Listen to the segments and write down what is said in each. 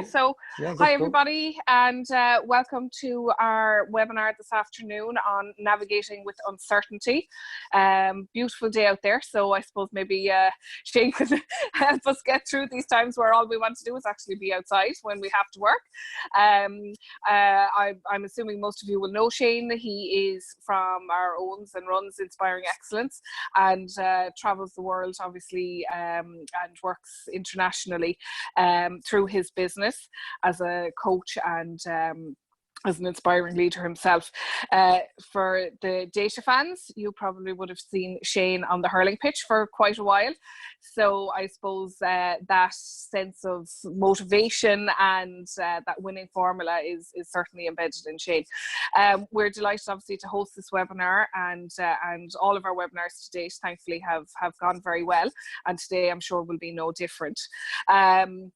So yeah, hi everybody, and welcome to our webinar this afternoon on navigating with uncertainty. Beautiful day out there, so I suppose maybe Shane could help us get through these times where all we want to do is actually be outside when we have to work. I'm assuming most of you will know Shane. He is from our Owns and Runs Inspiring Excellence, and travels the world obviously, and works internationally through his business as a coach and as an inspiring leader himself. For the data fans, you probably would have seen Shane on the hurling pitch for quite a while. So I suppose that sense of motivation and that winning formula is certainly embedded in Shane. We're delighted obviously to host this webinar, and all of our webinars to date thankfully have gone very well, and today I'm sure will be no different. And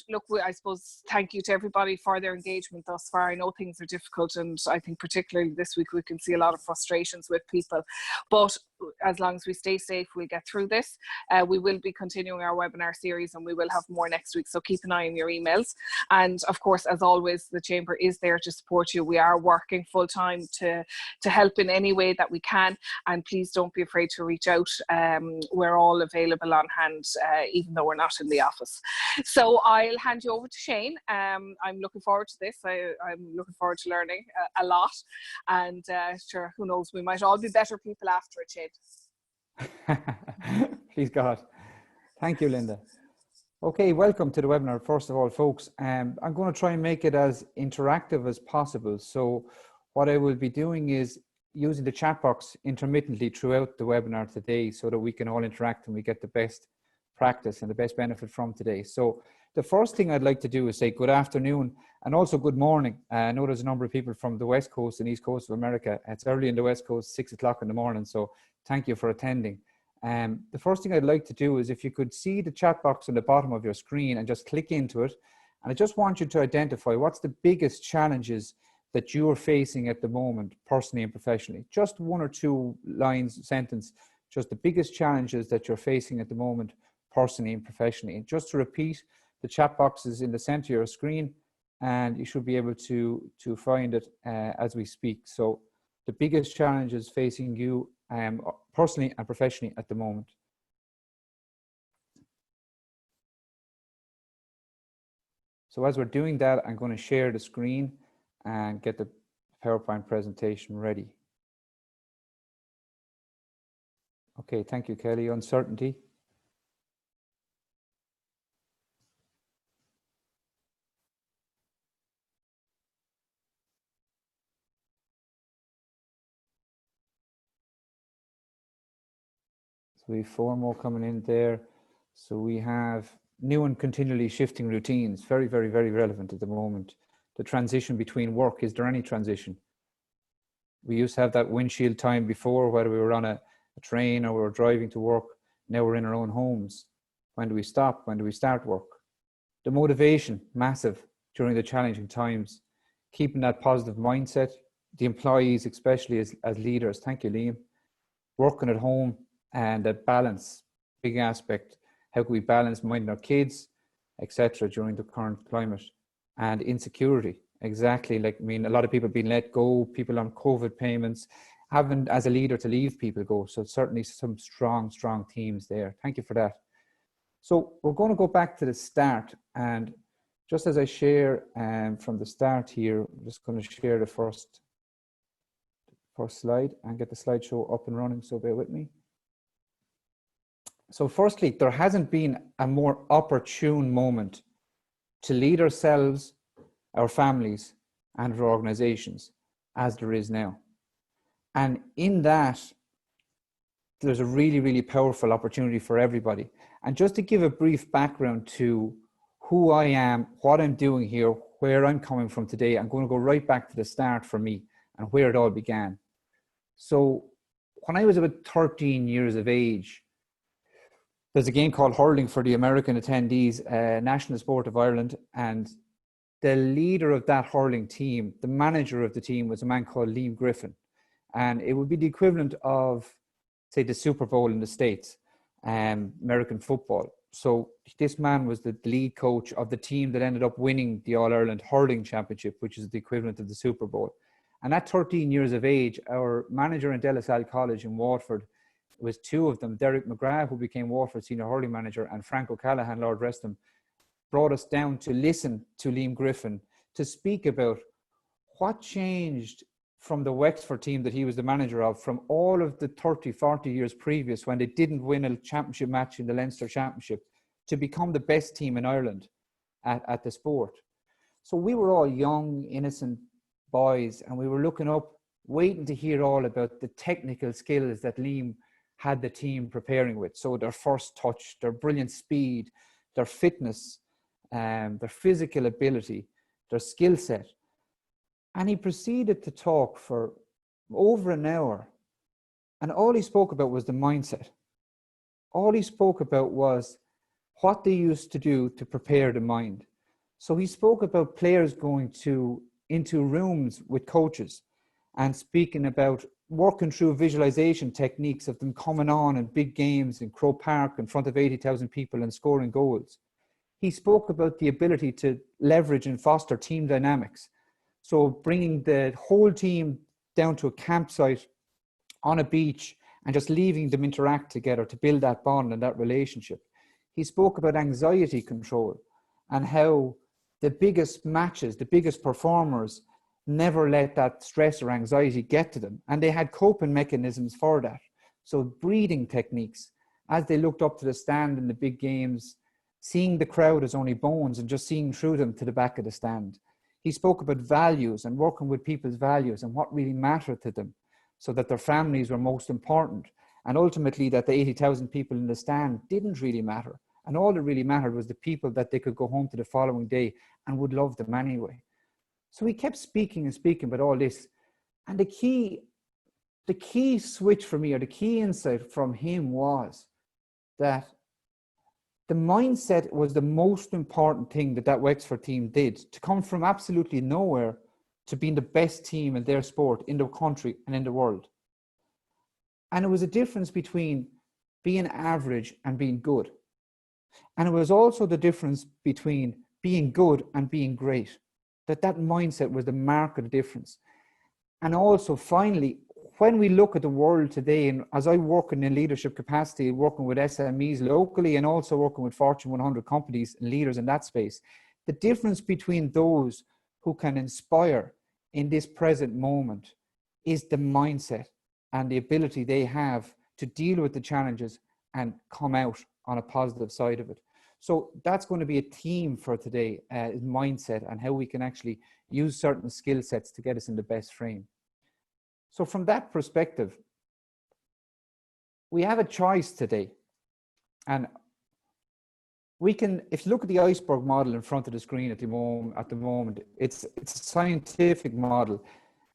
look, I suppose thank you to everybody for their engagement thus far. I know things are difficult, and I think particularly this week we can see a lot of frustrations with people, but as long as we stay safe, we'll get through this. We will be continuing our webinar series, and we will have more next week, so keep an eye on your emails. And of course, as always, the Chamber is there to support you. We are working full time to help in any way that we can, and please don't be afraid to reach out. We're all available on hand, even though we're not in the office. So I'll hand you over to Shane. I'm looking forward to this. I'm looking forward to learning a lot, and sure, who knows, we might all be better people after it, Shane. Please God. Thank you, Linda. Okay, welcome to the webinar. First of all, folks, I'm going to try and make it as interactive as possible. So what I will be doing is using the chat box intermittently throughout the webinar today, so that we can all interact and we get the best practice and the best benefit from today. So the first thing I'd like to do is say good afternoon and also good morning. I know there's a number of people from the West Coast and East Coast of America. It's early in the West Coast, 6 o'clock in the morning. So thank you for attending. The first thing I'd like to do is if you could see the chat box on the bottom of your screen and just click into it. And I just want you to identify what's the biggest challenges that you are facing at the moment, personally and professionally. Just one or two lines, sentence, just the biggest challenges that you're facing at the moment, personally and professionally. And just to repeat, the chat box is in the center of your screen, and you should be able to find it as we speak. So the biggest challenges facing you personally and professionally at the moment. So as we're doing that, I'm going to share the screen and get the PowerPoint presentation ready. Okay, thank you, Kelly. Uncertainty. So we have 4 more coming in there. So we have new and continually shifting routines. Very, very, very relevant at the moment. The transition between work. Is there any transition? We used to have that windshield time before, whether we were on a train or we were driving to work. Now we're in our own homes. When do we stop? When do we start work? The motivation, massive during the challenging times. Keeping that positive mindset. The employees, especially as leaders. Thank you, Liam. Working at home and that balance, big aspect. How can we balance minding our kids, etc. during the current climate? And insecurity, exactly. Like, I mean, a lot of people being let go, people on COVID payments, having as a leader to leave people go. So certainly some strong teams there. Thank you for that. So we're going to go back to the start, and just as I share from the start here, I'm just going to share the first slide and get the slideshow up and running. So bear with me. So firstly, there hasn't been a more opportune moment to lead ourselves, our families, and our organizations as there is now. And in that, there's a really, really powerful opportunity for everybody. And just to give a brief background to who I am, what I'm doing here, where I'm coming from today, I'm going to go right back to the start for me and where it all began. So when I was about 13 years of age, there's a game called hurling for the American attendees, national sport of Ireland, and the leader of that hurling team, the manager of the team, was a man called Liam Griffin. And it would be the equivalent of, say, the Super Bowl in the States, American football. So this man was the lead coach of the team that ended up winning the All-Ireland Hurling Championship, which is the equivalent of the Super Bowl. And at 13 years of age, our manager in Delassalle College in Waterford, it was two of them, Derek McGrath, who became Waterford senior hurling manager, and Frank O'Callaghan, Lord rest him, brought us down to listen to Liam Griffin to speak about what changed from the Wexford team that he was the manager of, from all of the 30, 40 years previous when they didn't win a championship match in the Leinster Championship, to become the best team in Ireland at the sport. So we were all young, innocent boys, and we were looking up, waiting to hear all about the technical skills that Liam had the team preparing with. So their first touch, their brilliant speed, their fitness, their physical ability, their skill set. And he proceeded to talk for over an hour. And all he spoke about was the mindset. All he spoke about was what they used to do to prepare the mind. So he spoke about players going into rooms with coaches and speaking about working through visualization techniques of them coming on in big games in Croke Park in front of 80,000 people and scoring goals. He spoke about the ability to leverage and foster team dynamics. So bringing the whole team down to a campsite on a beach and just leaving them interact together to build that bond and that relationship. He spoke about anxiety control and how the biggest matches, the biggest performers never let that stress or anxiety get to them. And they had coping mechanisms for that. So breathing techniques, as they looked up to the stand in the big games, seeing the crowd as only bones and just seeing through them to the back of the stand. He spoke about values and working with people's values and what really mattered to them, so that their families were most important. And ultimately that the 80,000 people in the stand didn't really matter. And all that really mattered was the people that they could go home to the following day and would love them anyway. So he kept speaking and speaking about all this. And the key switch for me, or the key insight from him, was that the mindset was the most important thing that Wexford team did, to come from absolutely nowhere to being the best team in their sport in the country and in the world. And it was a difference between being average and being good. And it was also the difference between being good and being great. That mindset was the mark of the difference. And also, finally, when we look at the world today, and as I work in a leadership capacity, working with SMEs locally and also working with Fortune 100 companies and leaders in that space, the difference between those who can inspire in this present moment is the mindset and the ability they have to deal with the challenges and come out on a positive side of it. So that's going to be a theme for today, is mindset and how we can actually use certain skill sets to get us in the best frame. So from that perspective, we have a choice today. And we can, if you look at the iceberg model in front of the screen at the moment, it's a scientific model.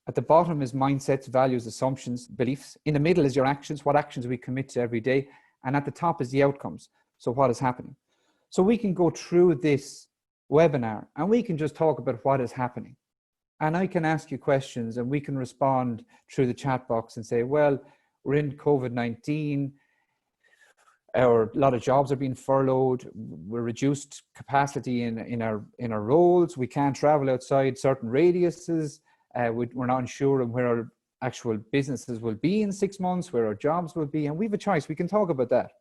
At the bottom is mindsets, values, assumptions, beliefs. In the middle is your actions, what actions we commit to every day. And at the top is the outcomes. So what is happening? So we can go through this webinar and we can just talk about what is happening. And I can ask you questions and we can respond through the chat box and say, well, we're in COVID-19, a lot of jobs are being furloughed, we're reduced capacity in our roles, we can't travel outside certain radiuses, we're not sure of where our actual businesses will be in 6 months, where our jobs will be, and we have a choice, we can talk about that.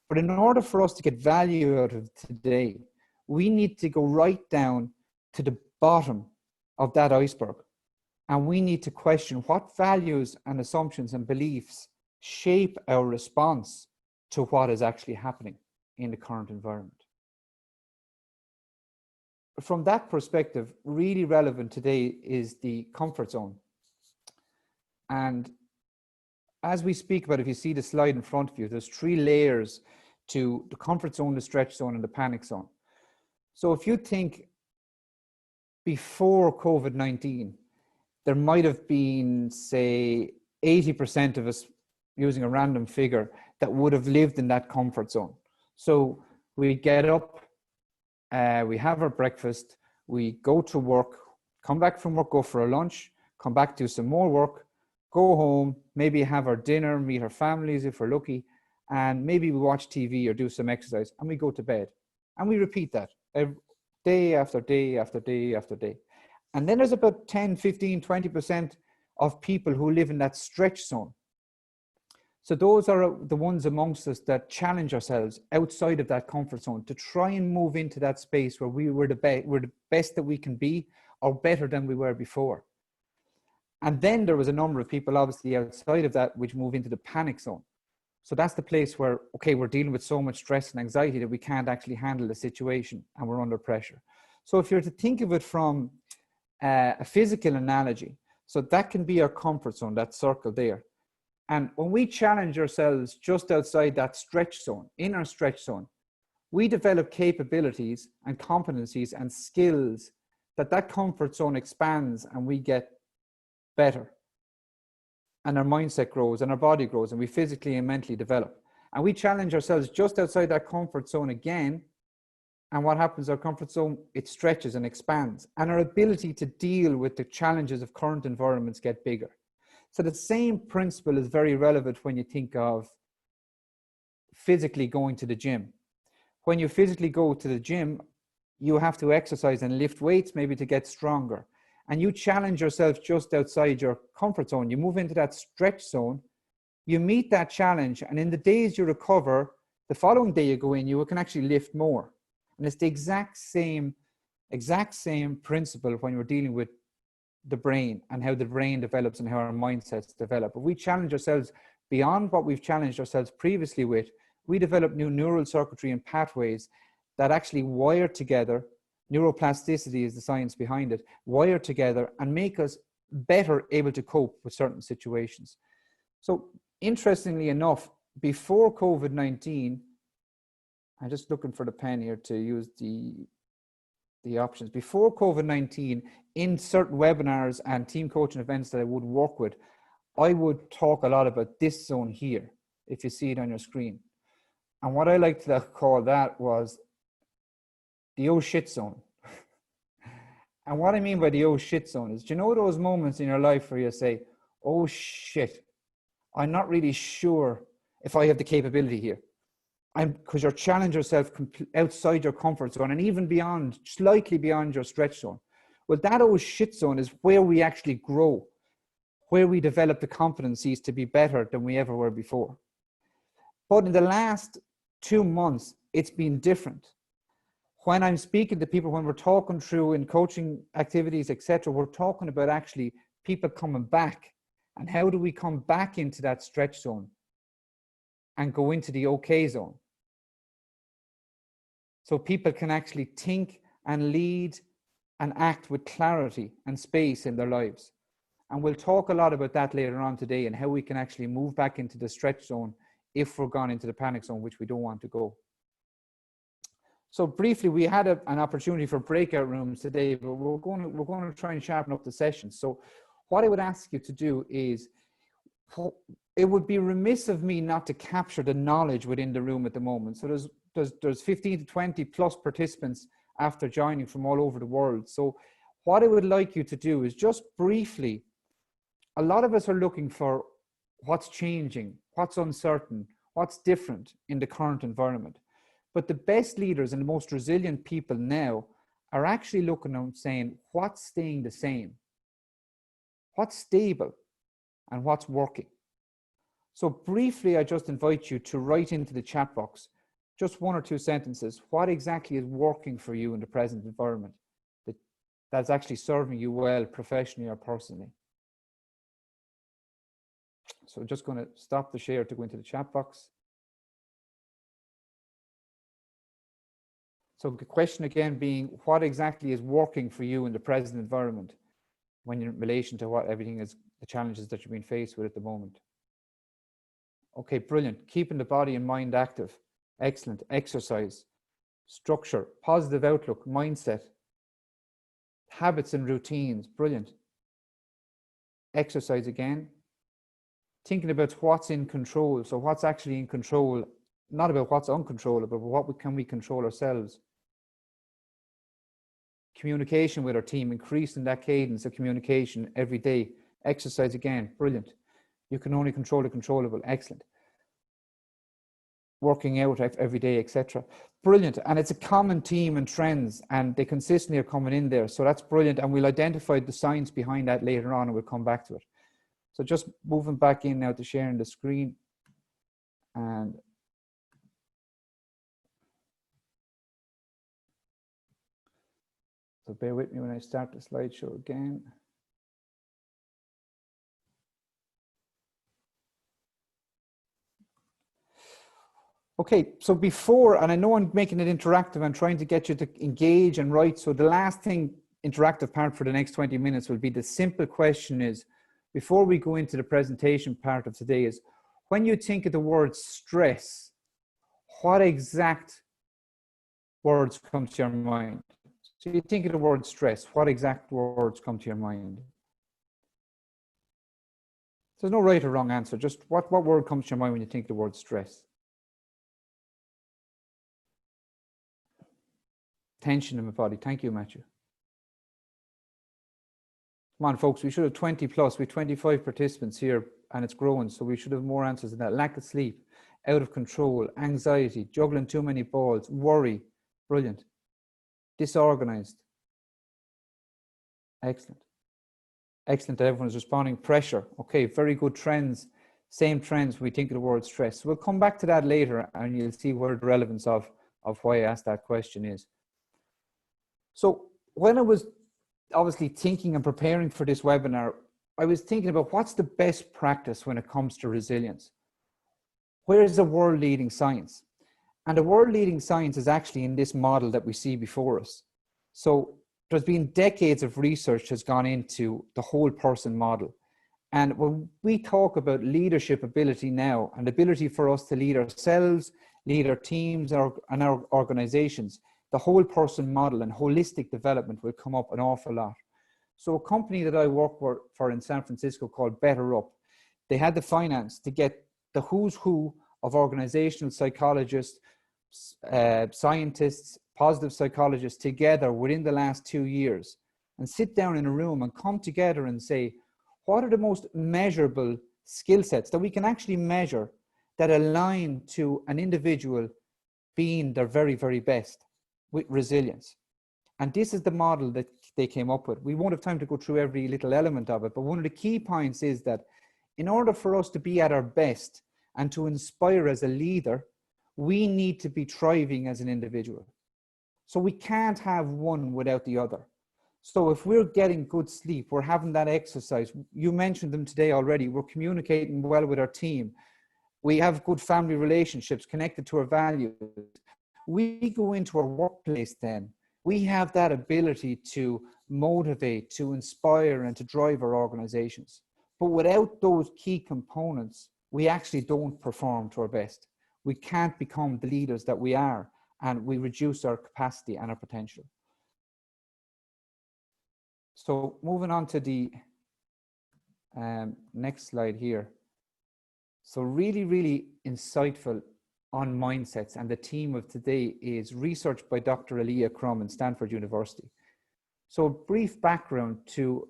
But in order for us to get value out of today, we need to go right down to the bottom of that iceberg. And we need to question what values and assumptions and beliefs shape our response to what is actually happening in the current environment. From that perspective, really relevant today is the comfort zone. And as we speak about, if you see the slide in front of you, there's 3 layers to the comfort zone, the stretch zone, and the panic zone. So if you think before COVID-19, there might have been, say, 80% of us, using a random figure, that would have lived in that comfort zone. So we get up, we have our breakfast, we go to work, come back from work, go for a lunch, come back, do some more work, go home, maybe have our dinner, meet our families if we're lucky, and maybe we watch TV or do some exercise and we go to bed, and we repeat that day after day after day after day. And then there's about 10, 15, 20% of people who live in that stretch zone. So those are the ones amongst us that challenge ourselves outside of that comfort zone to try and move into that space where we're the best that we can be, or better than we were before. And then there was a number of people obviously outside of that which move into the panic zone. So that's the place where, okay, we're dealing with so much stress and anxiety that we can't actually handle the situation and we're under pressure. So if you're to think of it from a physical analogy, so that can be our comfort zone, that circle there. And when we challenge ourselves just outside that stretch zone, in our stretch zone, we develop capabilities and competencies and skills that comfort zone expands, and we get better. And our mindset grows and our body grows, and we physically and mentally develop. And we challenge ourselves just outside that comfort zone again. And what happens, our comfort zone, it stretches and expands. And our ability to deal with the challenges of current environments get bigger. So the same principle is very relevant when you think of physically going to the gym. When you physically go to the gym, you have to exercise and lift weights maybe to get stronger. And you challenge yourself just outside your comfort zone. You move into that stretch zone, you meet that challenge, and in the days you recover, the following day you go in, you can actually lift more. And it's the exact same principle when we're dealing with the brain and how the brain develops and how our mindsets develop. If we challenge ourselves beyond what we've challenged ourselves previously with, we develop new neural circuitry and pathways that actually wire together. Neuroplasticity is the science behind it, wire together and make us better able to cope with certain situations. So interestingly enough, before COVID-19, I'm just looking for the pen here to use the options. Before COVID-19, in certain webinars and team coaching events that I would work with, I would talk a lot about this zone here, if you see it on your screen. And what I like to call that was the oh shit zone. And what I mean by the oh shit zone is, do you know those moments in your life where you say, oh shit, I'm not really sure if I have the capability here. Because you're challenging yourself outside your comfort zone and even beyond, slightly beyond your stretch zone. Well, that oh shit zone is where we actually grow, where we develop the competencies to be better than we ever were before. But in the last 2 months, it's been different. When I'm speaking to people, when we're talking through in coaching activities, etc., we're talking about actually people coming back. And how do we come back into that stretch zone and go into the okay zone? So people can actually think and lead and act with clarity and space in their lives. And we'll talk a lot about that later on today and how we can actually move back into the stretch zone if we're gone into the panic zone, which we don't want to go. So briefly, we had an opportunity for breakout rooms today, but we're going to try and sharpen up the session. So what I would ask you to do is, it would be remiss of me not to capture the knowledge within the room at the moment. So there's 15 to 20 plus participants after joining from all over the world. So what I would like you to do is just briefly, a lot of us are looking for what's changing, what's uncertain, what's different in the current environment. But the best leaders and the most resilient people now are actually looking and saying, what's staying the same? What's stable? And what's working? So briefly, I just invite you to write into the chat box, just 1 or 2 sentences, what exactly is working for you in the present environment that's actually serving you well, professionally or personally. So I'm just going to stop the share to go into the chat box. So the question again being, what exactly is working for you in the present environment when in relation to what everything is, the challenges that you've been faced with at the moment? Okay, brilliant. Keeping the body and mind active. Excellent. Exercise, structure, positive outlook, mindset, habits and routines. Brilliant. Exercise again. Thinking about what's in control. So what's actually in control, not about what's uncontrollable, but what can we control ourselves. Communication with our team, increasing that cadence of communication every day. Exercise again. Brilliant. You can only control the controllable. Excellent. working out every day, etc. Brilliant. And it's a common theme and trends, and they consistently are coming in there. So that's brilliant. And we'll identify the science behind that later on, and we'll come back to it. So just moving back in now to sharing the screen. And so bear with me when I start the slideshow again. Okay, so before, and I know I'm making it interactive, I'm trying to get you to engage and write. So the last thing, interactive part for the next 20 minutes will be the simple question is, before we go into the presentation part of today, is when you think of the word stress, what exact words come to your mind? So you think of the word stress, what exact words come to your mind? There's no right or wrong answer, just what word comes to your mind when you think of the word stress? Tension in my body. Thank you, Matthew. Come on, folks, we should have 20 plus. We have 25 participants here, and it's growing, so we should have more answers than that. Lack of sleep, out of control, anxiety, juggling too many balls, worry. Brilliant. Disorganized. Excellent. Excellent that everyone's responding. Pressure. Okay, very good trends. Same trends when we think of the word stress. So we'll come back to that later, and you'll see where the relevance of why I asked that question is. So when I was obviously thinking and preparing for this webinar, I was thinking about what's the best practice when it comes to resilience. Where is the world-leading science? And the world-leading science is actually in this model that we see before us. So there's been decades of research has gone into the whole person model. And when we talk about leadership ability now, and ability for us to lead ourselves, lead our teams and our organizations, the whole person model and holistic development will come up an awful lot. So a company that I work for in San Francisco called Better Up, they had the finance to get the who's who of organizational psychologists, scientists, positive psychologists together within the last 2 years and sit down in a room and come together and say, what are the most measurable skill sets that we can actually measure that align to an individual being their very, very best with resilience? And this is the model that they came up with. We won't have time to go through every little element of it, but one of the key points is that in order for us to be at our best and to inspire as a leader, we need to be thriving as an individual. So we can't have one without the other. So if we're getting good sleep, we're having that exercise, you mentioned them today already, we're communicating well with our team, we have good family relationships connected to our values, we go into our workplace then, we have that ability to motivate, to inspire, and to drive our organizations. But without those key components, we actually don't perform to our best. We can't become the leaders that we are, and we reduce our capacity and our potential. So moving on to the next slide here. So really, really insightful on mindsets, and the theme of today is research by Dr. Aliyah Crum in Stanford University. So a brief background to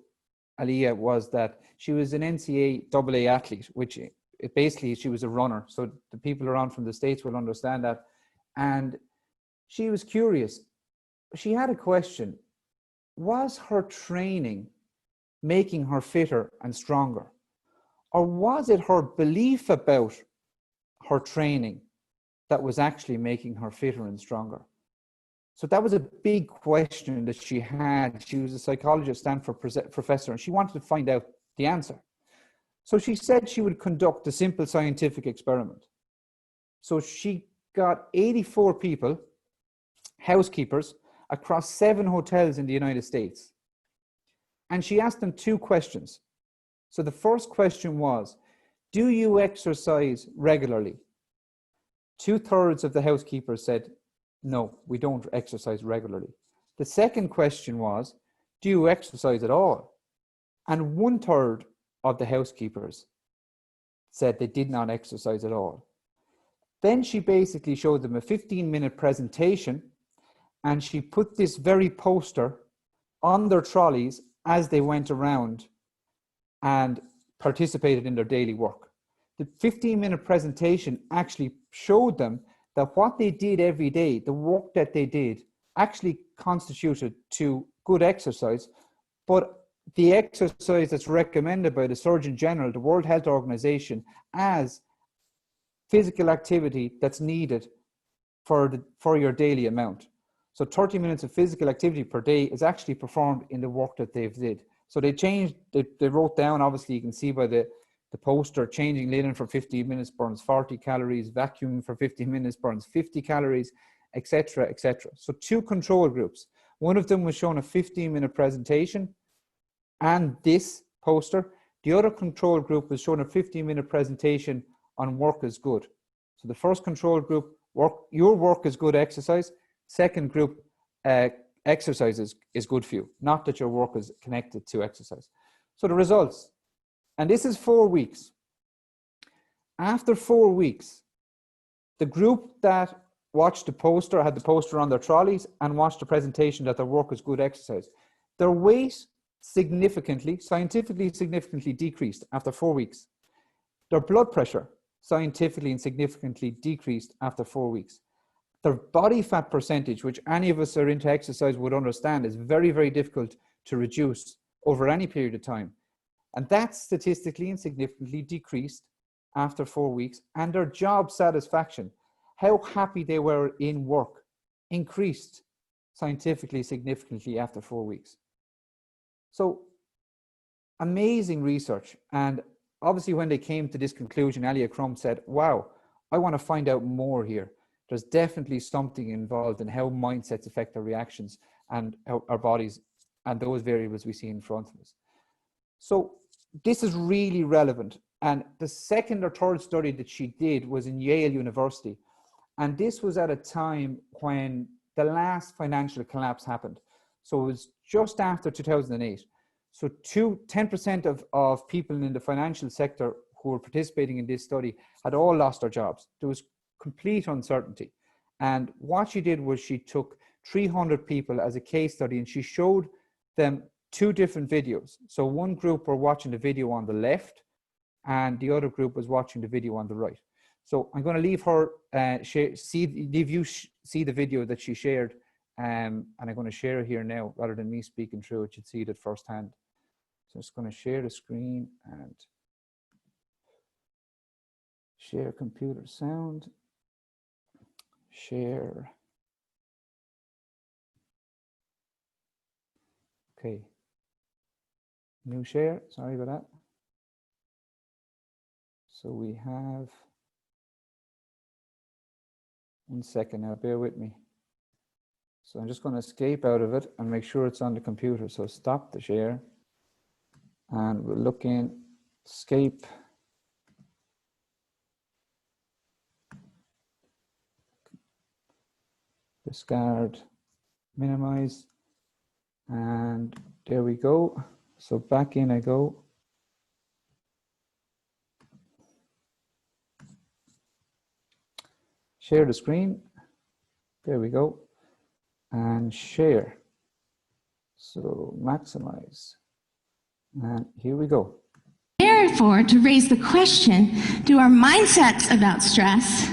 Aliyah was that she was an NCAA athlete, which basically she was a runner. So the people around from the States will understand that. And she was curious. She had a question. Was her training making her fitter and stronger? Or was it her belief about her training that was actually making her fitter and stronger? So that was a big question that she had. She was a psychologist, Stanford professor, and she wanted to find out the answer. So she said she would conduct a simple scientific experiment. So she got 84 people, housekeepers, across 7 hotels in the United States. And she asked them 2 questions. So the first question was, do you exercise regularly? 2/3 of the housekeepers said, no, we don't exercise regularly. The second question was, do you exercise at all? And 1/3 of the housekeepers said they did not exercise at all. Then she basically showed them a 15-minute presentation, and she put this very poster on their trolleys as they went around and participated in their daily work. The 15-minute presentation actually showed them that what they did every day, the work that they did, actually constituted to good exercise, but the exercise that's recommended by the Surgeon General, the World Health Organization, as physical activity that's needed for your daily amount. So 30 minutes of physical activity per day is actually performed in the work that they've did. So they changed, they wrote down, obviously you can see by the poster, changing linen for 15 minutes burns 40 calories, vacuuming for 15 minutes burns 50 calories, etc., etc. So 2 control groups. One of them was shown a 15-minute presentation and this poster. The other control group was shown a 15-minute presentation on work is good. So the first control group, your work is good exercise. Second group, exercise is good for you, not that your work is connected to exercise. So the results, and this is 4 weeks. After 4 weeks, the group that watched the poster, had the poster on their trolleys and watched the presentation that their work is good exercise, their weight significantly, scientifically significantly decreased after 4 weeks. Their blood pressure scientifically and significantly decreased after 4 weeks. Their body fat percentage, which any of us who are into exercise would understand, is very, very difficult to reduce over any period of time. And that statistically and significantly decreased after 4 weeks. And their job satisfaction, how happy they were in work, increased scientifically significantly after 4 weeks. So amazing research. And obviously when they came to this conclusion, Alia Crum said, wow, I want to find out more here. There's definitely something involved in how mindsets affect our reactions and our bodies and those variables we see in front of us. So this is really relevant. And the second or third study that she did was in Yale University. And this was at a time when the last financial collapse happened. So it was just after 2008. So 10% of people in the financial sector who were participating in this study had all lost their jobs. There was complete uncertainty. And what she did was she took 300 people as a case study and she showed them 2 different videos. So one group were watching the video on the left and the other group was watching the video on the right. So I'm going to leave her, leave you see the video that she shared, and I'm going to share it here now rather than me speaking through it. You'd see it at first hand. So I'm just going to share the screen and share computer sound, share. Okay, new share, sorry about that. So we have, 1 second now, bear with me. So I'm just going to escape out of it and make sure it's on the computer. So stop the share and we'll look in, escape. Discard, minimize, and there we go. So back in I go. Share the screen. There we go. And share. So maximize. And here we go. Therefore, to raise the question, do our mindsets about stress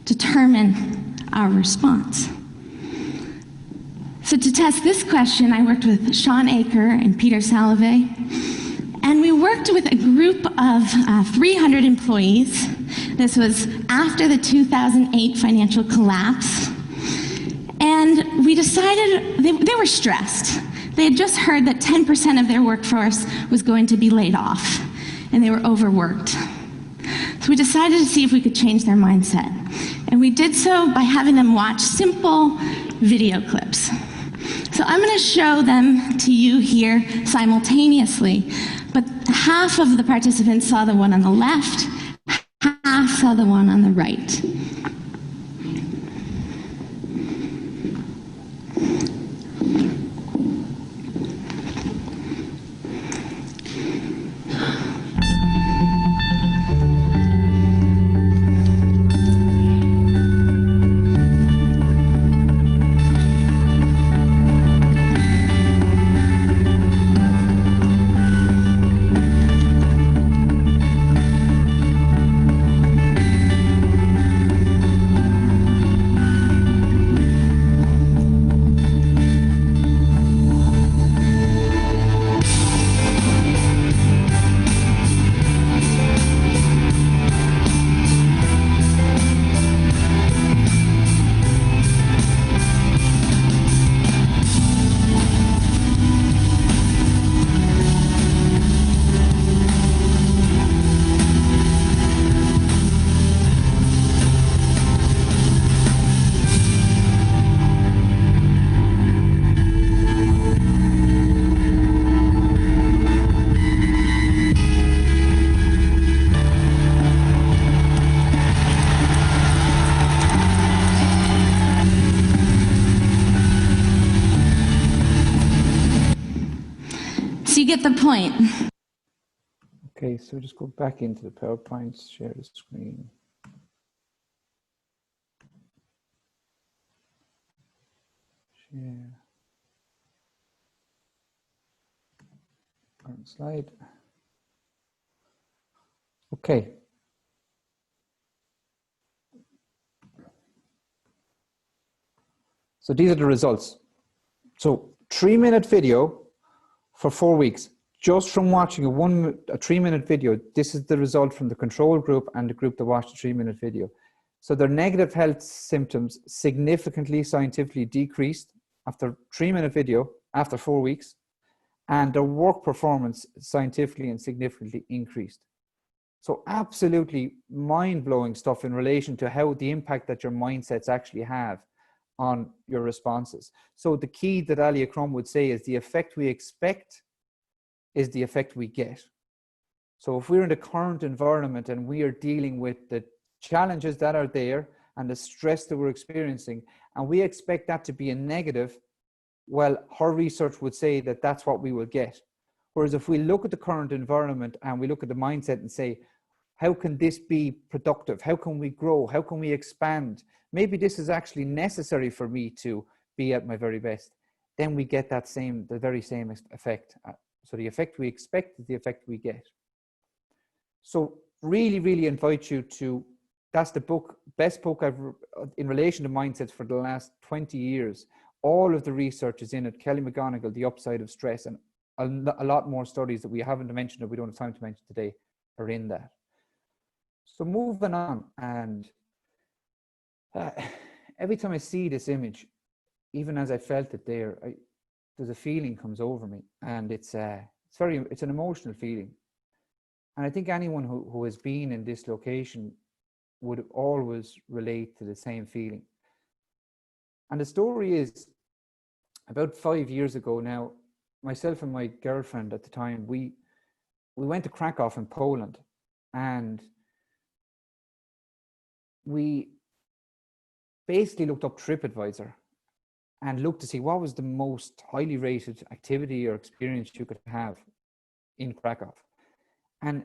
determine our response? So to test this question, I worked with Sean Aker and Peter Salovey, and we worked with a group of 300 employees. This was after the 2008 financial collapse, and we decided they were stressed. They had just heard that 10% of their workforce was going to be laid off, and they were overworked. So we decided to see if we could change their mindset, and we did so by having them watch simple video clips. So I'm going to show them to you here simultaneously, but half of the participants saw the one on the left, half saw the one on the right. get the point. Okay, so just go back into the PowerPoint, share the screen. Share. Current slide. Okay. So these are the results. So 3-minute video for 4 weeks. Just from watching a 3-minute video, this is the result from the control group and the group that watched the 3-minute video. So their negative health symptoms significantly scientifically decreased after 3-minute video after 4 weeks, and their work performance scientifically and significantly increased. So absolutely mind-blowing stuff in relation to how the impact that your mindsets actually have on your responses. So the key that Ali Akram would say is the effect we expect is the effect we get. So if we're in the current environment and we are dealing with the challenges that are there and the stress that we're experiencing, and we expect that to be a negative, well, her research would say that that's what we will get. Whereas if we look at the current environment and we look at the mindset and say, how can this be productive? How can we grow? How can we expand? Maybe this is actually necessary for me to be at my very best. Then we get that the very same effect. So the effect we expect is the effect we get. So really, really invite you to, that's the book, best book I've, in relation to mindsets for the last 20 years. All of the research is in it. Kelly McGonigal, The Upside of Stress, and a lot more studies that we haven't mentioned or we don't have time to mention today are in that. So moving on, and every time I see this image, even as I felt it there, there's a feeling comes over me, and it's an emotional feeling. And I think anyone who has been in this location would always relate to the same feeling. And the story is, about 5 years ago now, myself and my girlfriend at the time, we went to Krakow in Poland, and we basically looked up TripAdvisor and looked to see what was the most highly rated activity or experience you could have in Krakow. And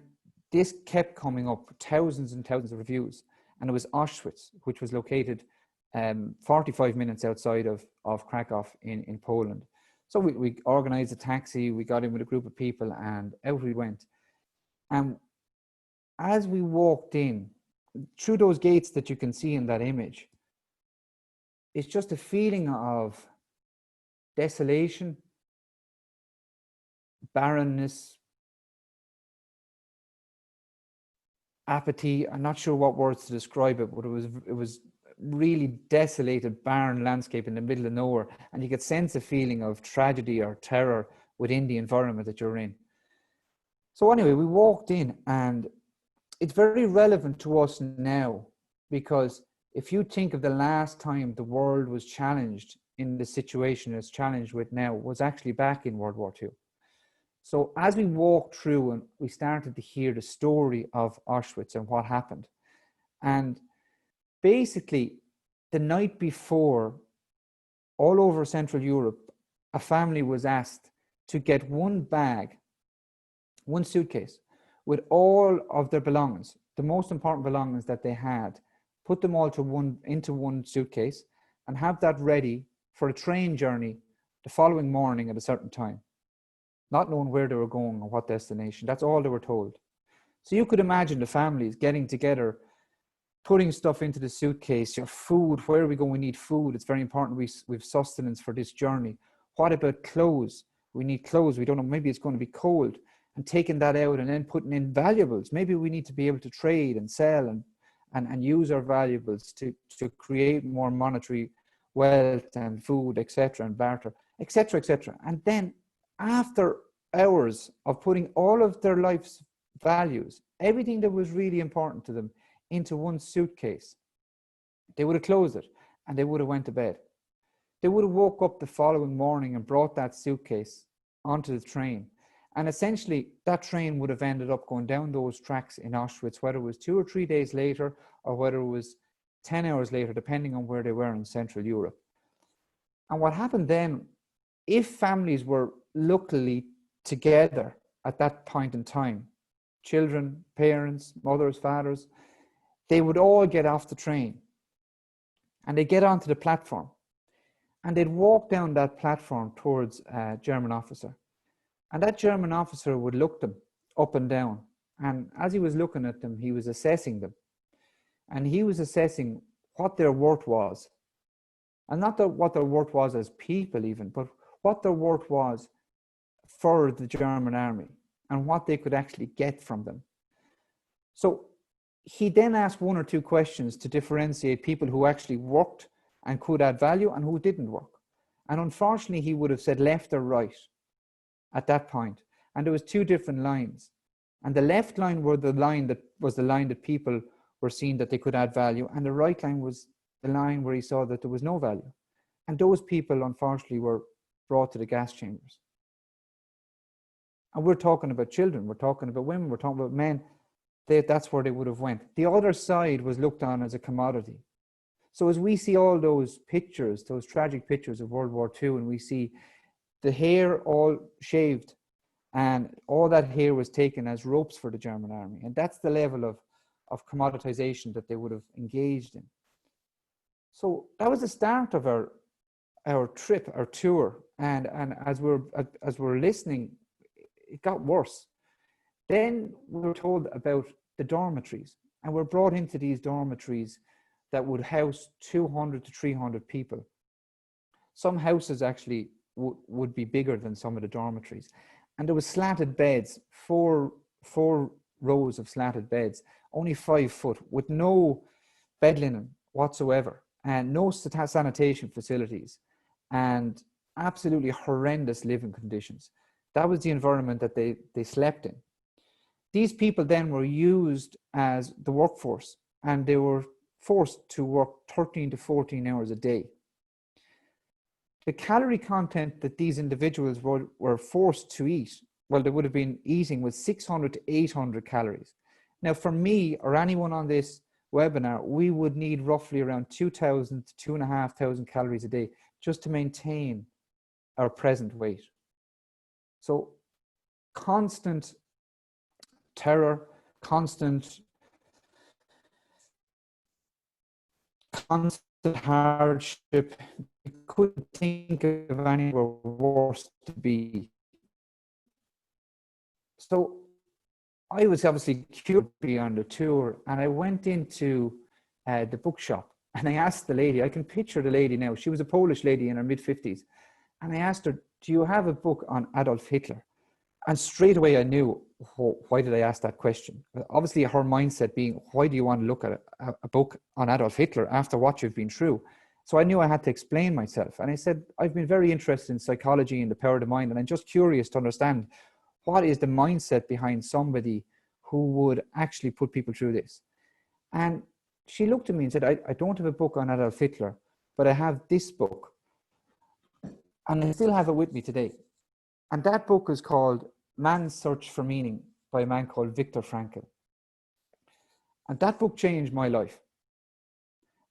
this kept coming up, thousands and thousands of reviews. And it was Auschwitz, which was located 45 minutes outside of Krakow in Poland. So we organized a taxi, we got in with a group of people, and out we went. And as we walked in, through those gates that you can see in that image, it's just a feeling of desolation, barrenness, apathy. I'm not sure what words to describe it, but it was really desolated, barren landscape in the middle of nowhere, and you could sense a feeling of tragedy or terror within the environment that you're in. So anyway, we walked in, and it's very relevant to us now, because if you think of the last time the world was challenged in the situation it's challenged with now, was actually back in World War II. So as we walked through and we started to hear the story of Auschwitz and what happened, and basically the night before, all over Central Europe, a family was asked to get one bag, one suitcase, with all of their belongings, the most important belongings that they had, put them all into one suitcase and have that ready for a train journey the following morning at a certain time, not knowing where they were going or what destination. That's all they were told. So you could imagine the families getting together, putting stuff into the suitcase, your food, where are we going? We need food. It's very important we have sustenance for this journey. What about clothes? We need clothes. We don't know, maybe it's going to be cold. And taking that out and then putting in valuables. Maybe we need to be able to trade and sell and use our valuables to create more monetary wealth and food, etc., and barter, etc., etc. And then after hours of putting all of their life's values, everything that was really important to them, into one suitcase, they would have closed it and they would have went to bed. They would have woke up the following morning and brought that suitcase onto the train. And essentially, that train would have ended up going down those tracks in Auschwitz, whether it was 2 or 3 days later or whether it was 10 hours later, depending on where they were in Central Europe. And what happened then, if families were luckily together at that point in time, children, parents, mothers, fathers, they would all get off the train and they'd get onto the platform and they'd walk down that platform towards a German officer. And that German officer would look them up and down. And as he was looking at them, he was assessing them. And he was assessing what their worth was. And not what their worth was as people even, but what their worth was for the German army and what they could actually get from them. So he then asked one or two questions to differentiate people who actually worked and could add value and who didn't work. And unfortunately, he would have said left or right at that point. And there was two different lines. And the left line was the line that people were seeing that they could add value. And the right line was the line where he saw that there was no value. And those people, unfortunately, were brought to the gas chambers. And we're talking about children, we're talking about women, we're talking about men. That's where they would have went. The other side was looked on as a commodity. So as we see all those pictures, those tragic pictures of World War II, and we see the hair all shaved, and all that hair was taken as ropes for the German army. And that's the level of commoditization that they would have engaged in. So that was the start of our trip, our tour. And as we're listening, it got worse. Then we were told about the dormitories, and we're brought into these dormitories that would house 200 to 300 people. Some houses actually would be bigger than some of the dormitories. And there was slatted beds, four rows of slatted beds, only 5 foot, with no bed linen whatsoever, and no sanitation facilities, and absolutely horrendous living conditions. That was the environment that they slept in. These people then were used as the workforce, and they were forced to work 13 to 14 hours a day. The calorie content that these individuals were forced to eat, well, they would have been eating was 600 to 800 calories. Now, for me or anyone on this webinar, we would need roughly around 2,000 to 2,500 calories a day just to maintain our present weight. So constant terror, constant hardship. You couldn't think of anywhere worse to be. So I was obviously curious on the tour, and I went into the bookshop, and I asked the lady, I can picture the lady now, she was a Polish lady in her mid-50s, and I asked her, do you have a book on Adolf Hitler? And straight away I knew, why did I ask that question? Obviously her mindset being, why do you want to look at a book on Adolf Hitler after what you've been through? So I knew I had to explain myself. And I said, I've been very interested in psychology and the power of the mind, and I'm just curious to understand what is the mindset behind somebody who would actually put people through this. And she looked at me and said, I don't have a book on Adolf Hitler, but I have this book. And I still have it with me today. And that book is called Man's Search for Meaning by a man called Viktor Frankl. And that book changed my life.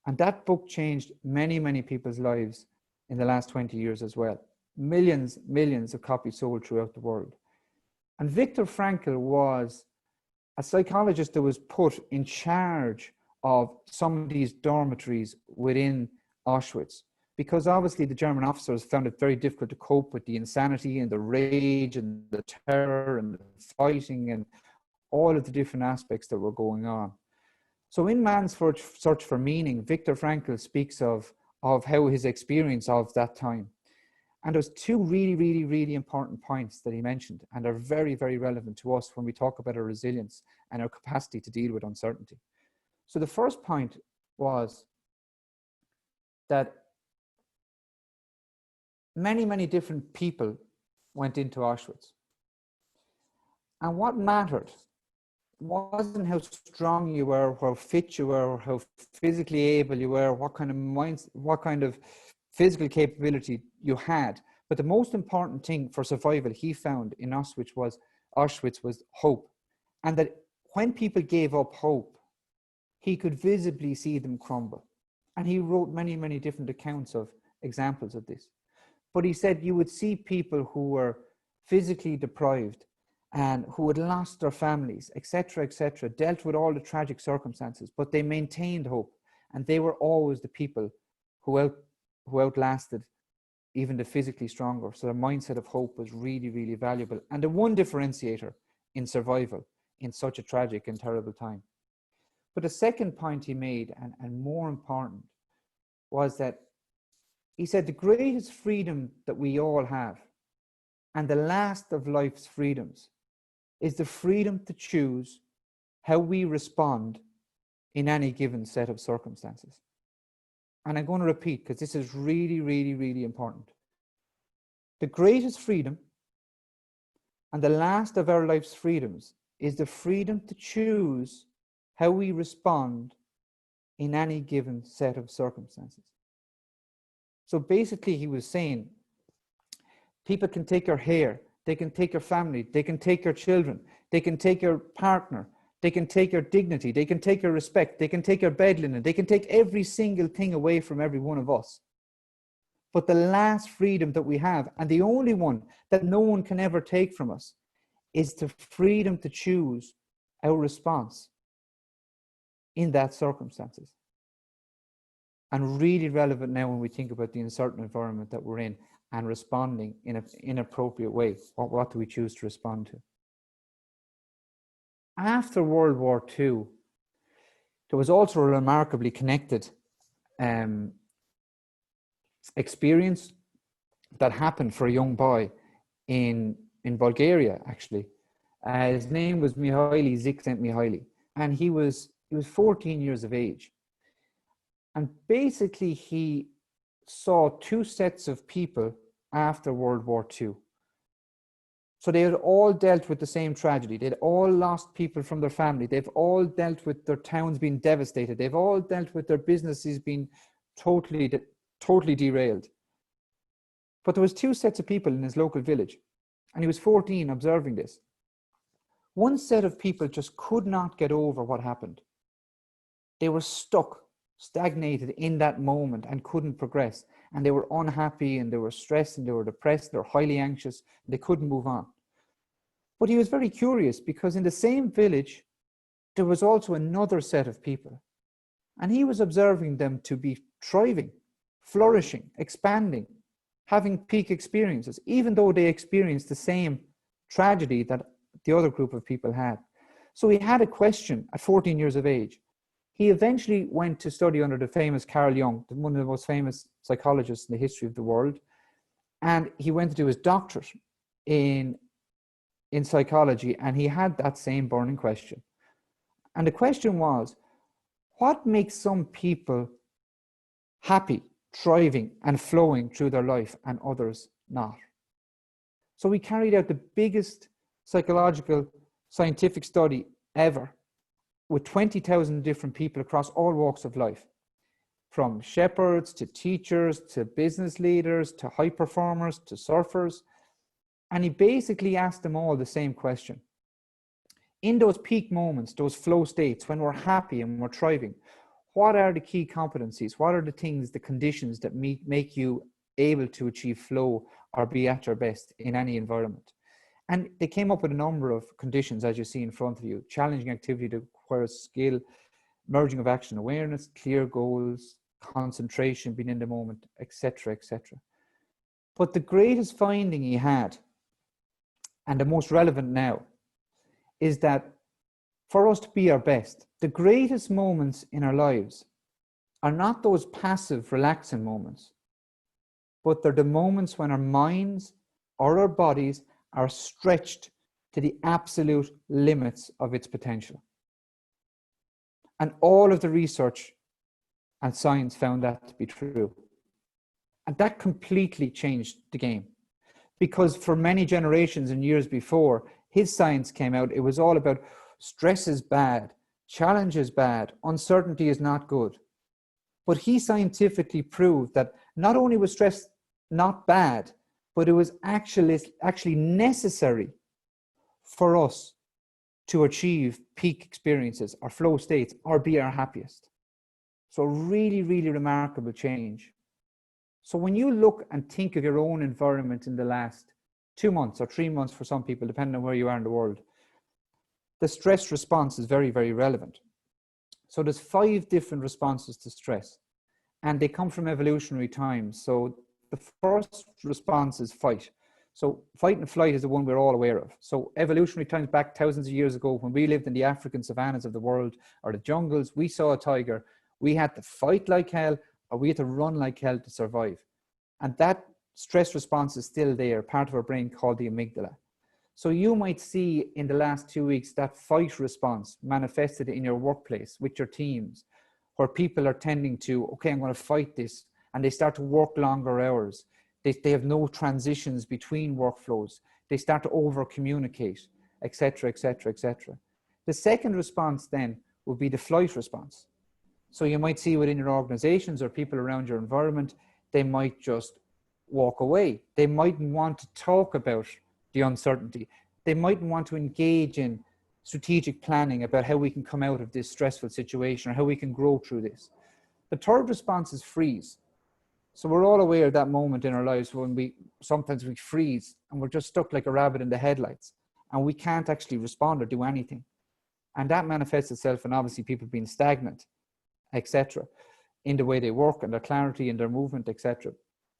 And that book changed many, many people's lives in the last 20 years as well. Millions of copies sold throughout the world. And Viktor Frankl was a psychologist that was put in charge of some of these dormitories within Auschwitz, because obviously the German officers found it very difficult to cope with the insanity and the rage and the terror and the fighting and all of the different aspects that were going on. So in Man's Search for Meaning, Viktor Frankl speaks of how his experience of that time. And there's two really important points that he mentioned, and are very, very relevant to us when we talk about our resilience and our capacity to deal with uncertainty. So the first point was that many different people went into Auschwitz. And what mattered wasn't how strong you were, how fit you were, how physically able you were, what kind of physical capability you had. But the most important thing for survival he found in Auschwitz was hope. And that when people gave up hope, he could visibly see them crumble. And he wrote many different accounts of examples of this. But he said you would see people who were physically deprived, and who had lost their families, etc., etc., dealt with all the tragic circumstances, but they maintained hope, and they were always the people who outlasted even the physically stronger. So their mindset of hope was really, really valuable, and the one differentiator in survival in such a tragic and terrible time. But the second point he made, and more important, was that he said the greatest freedom that we all have, and the last of life's freedoms, is the freedom to choose how we respond in any given set of circumstances. And I'm going to repeat, because this is really, really, really important. The greatest freedom and the last of our life's freedoms is the freedom to choose how we respond in any given set of circumstances. So basically he was saying, people can take your hair, they can take your family, they can take your children, they can take your partner, they can take your dignity, they can take your respect, they can take your bed linen, they can take every single thing away from every one of us. But the last freedom that we have, and the only one that no one can ever take from us, is the freedom to choose our response in that circumstances. And really relevant now when we think about the uncertain environment that we're in and responding in an inappropriate way. What do we choose to respond to? After World War II, there was also a remarkably connected experience that happened for a young boy in Bulgaria, actually. His name was Mihaly Csikszentmihalyi, and he was 14 years of age. And basically he saw two sets of people after World War II. So they had all dealt with the same tragedy. They'd all lost people from their family. They've all dealt with their towns being devastated. They've all dealt with their businesses being totally derailed. But there was two sets of people in his local village, and he was 14 observing this. One set of people just could not get over what happened. They were stuck, stagnated in that moment and couldn't progress. And they were unhappy, and they were stressed, and they were depressed, they were highly anxious, and they couldn't move on. But he was very curious, because in the same village, there was also another set of people. And he was observing them to be thriving, flourishing, expanding, having peak experiences, even though they experienced the same tragedy that the other group of people had. So he had a question at 14 years of age. He eventually went to study under the famous Carl Jung, one of the most famous psychologists in the history of the world. And he went to do his doctorate in psychology, and he had that same burning question. And the question was, what makes some people happy, thriving, and flowing through their life, and others not? So we carried out the biggest psychological scientific study ever, with 20,000 different people across all walks of life, from shepherds to teachers to business leaders to high performers to surfers. And he basically asked them all the same question. In those peak moments, those flow states, when we're happy and we're thriving, what are the key competencies? What are the things, the conditions that make you able to achieve flow or be at your best in any environment? And they came up with a number of conditions, as you see in front of you: challenging activity that requires skill, merging of action awareness, clear goals, concentration, being in the moment, etc., etc. But the greatest finding he had, and the most relevant now, is that for us to be our best, the greatest moments in our lives are not those passive, relaxing moments, but they're the moments when our minds or our bodies are stretched to the absolute limits of its potential. And all of the research and science found that to be true. And that completely changed the game, because for many generations and years before his science came out, it was all about stress is bad, challenge is bad, uncertainty is not good. But he scientifically proved that not only was stress not bad, but it was actually necessary for us to achieve peak experiences or flow states or be our happiest. So really, really remarkable change. So when you look and think of your own environment in the last 2 months or 3 months for some people, depending on where you are in the world. The stress response is very, very relevant. So there's 5 different responses to stress, and they come from evolutionary times. So the first response is fight. So fight and flight is the one we're all aware of. So evolutionary times, back thousands of years ago, when we lived in the African savannas of the world or the jungles, we saw a tiger, we had to fight like hell, or we had to run like hell to survive. And that stress response is still there, part of our brain called the amygdala. So you might see in the last 2 weeks that fight response manifested in your workplace with your teams, where people are tending to, okay, I'm going to fight this, and they start to work longer hours. They have no transitions between workflows. They start to over communicate, etc., etc., etc. The second response then would be the flight response. So you might see within your organizations or people around your environment, they might just walk away. They mightn't want to talk about the uncertainty. They mightn't want to engage in strategic planning about how we can come out of this stressful situation or how we can grow through this. The third response is freeze. So we're all aware of that moment in our lives when sometimes we freeze and we're just stuck like a rabbit in the headlights and we can't actually respond or do anything. And that manifests itself in obviously people being stagnant, etc., in the way they work and their clarity and their movement, etc.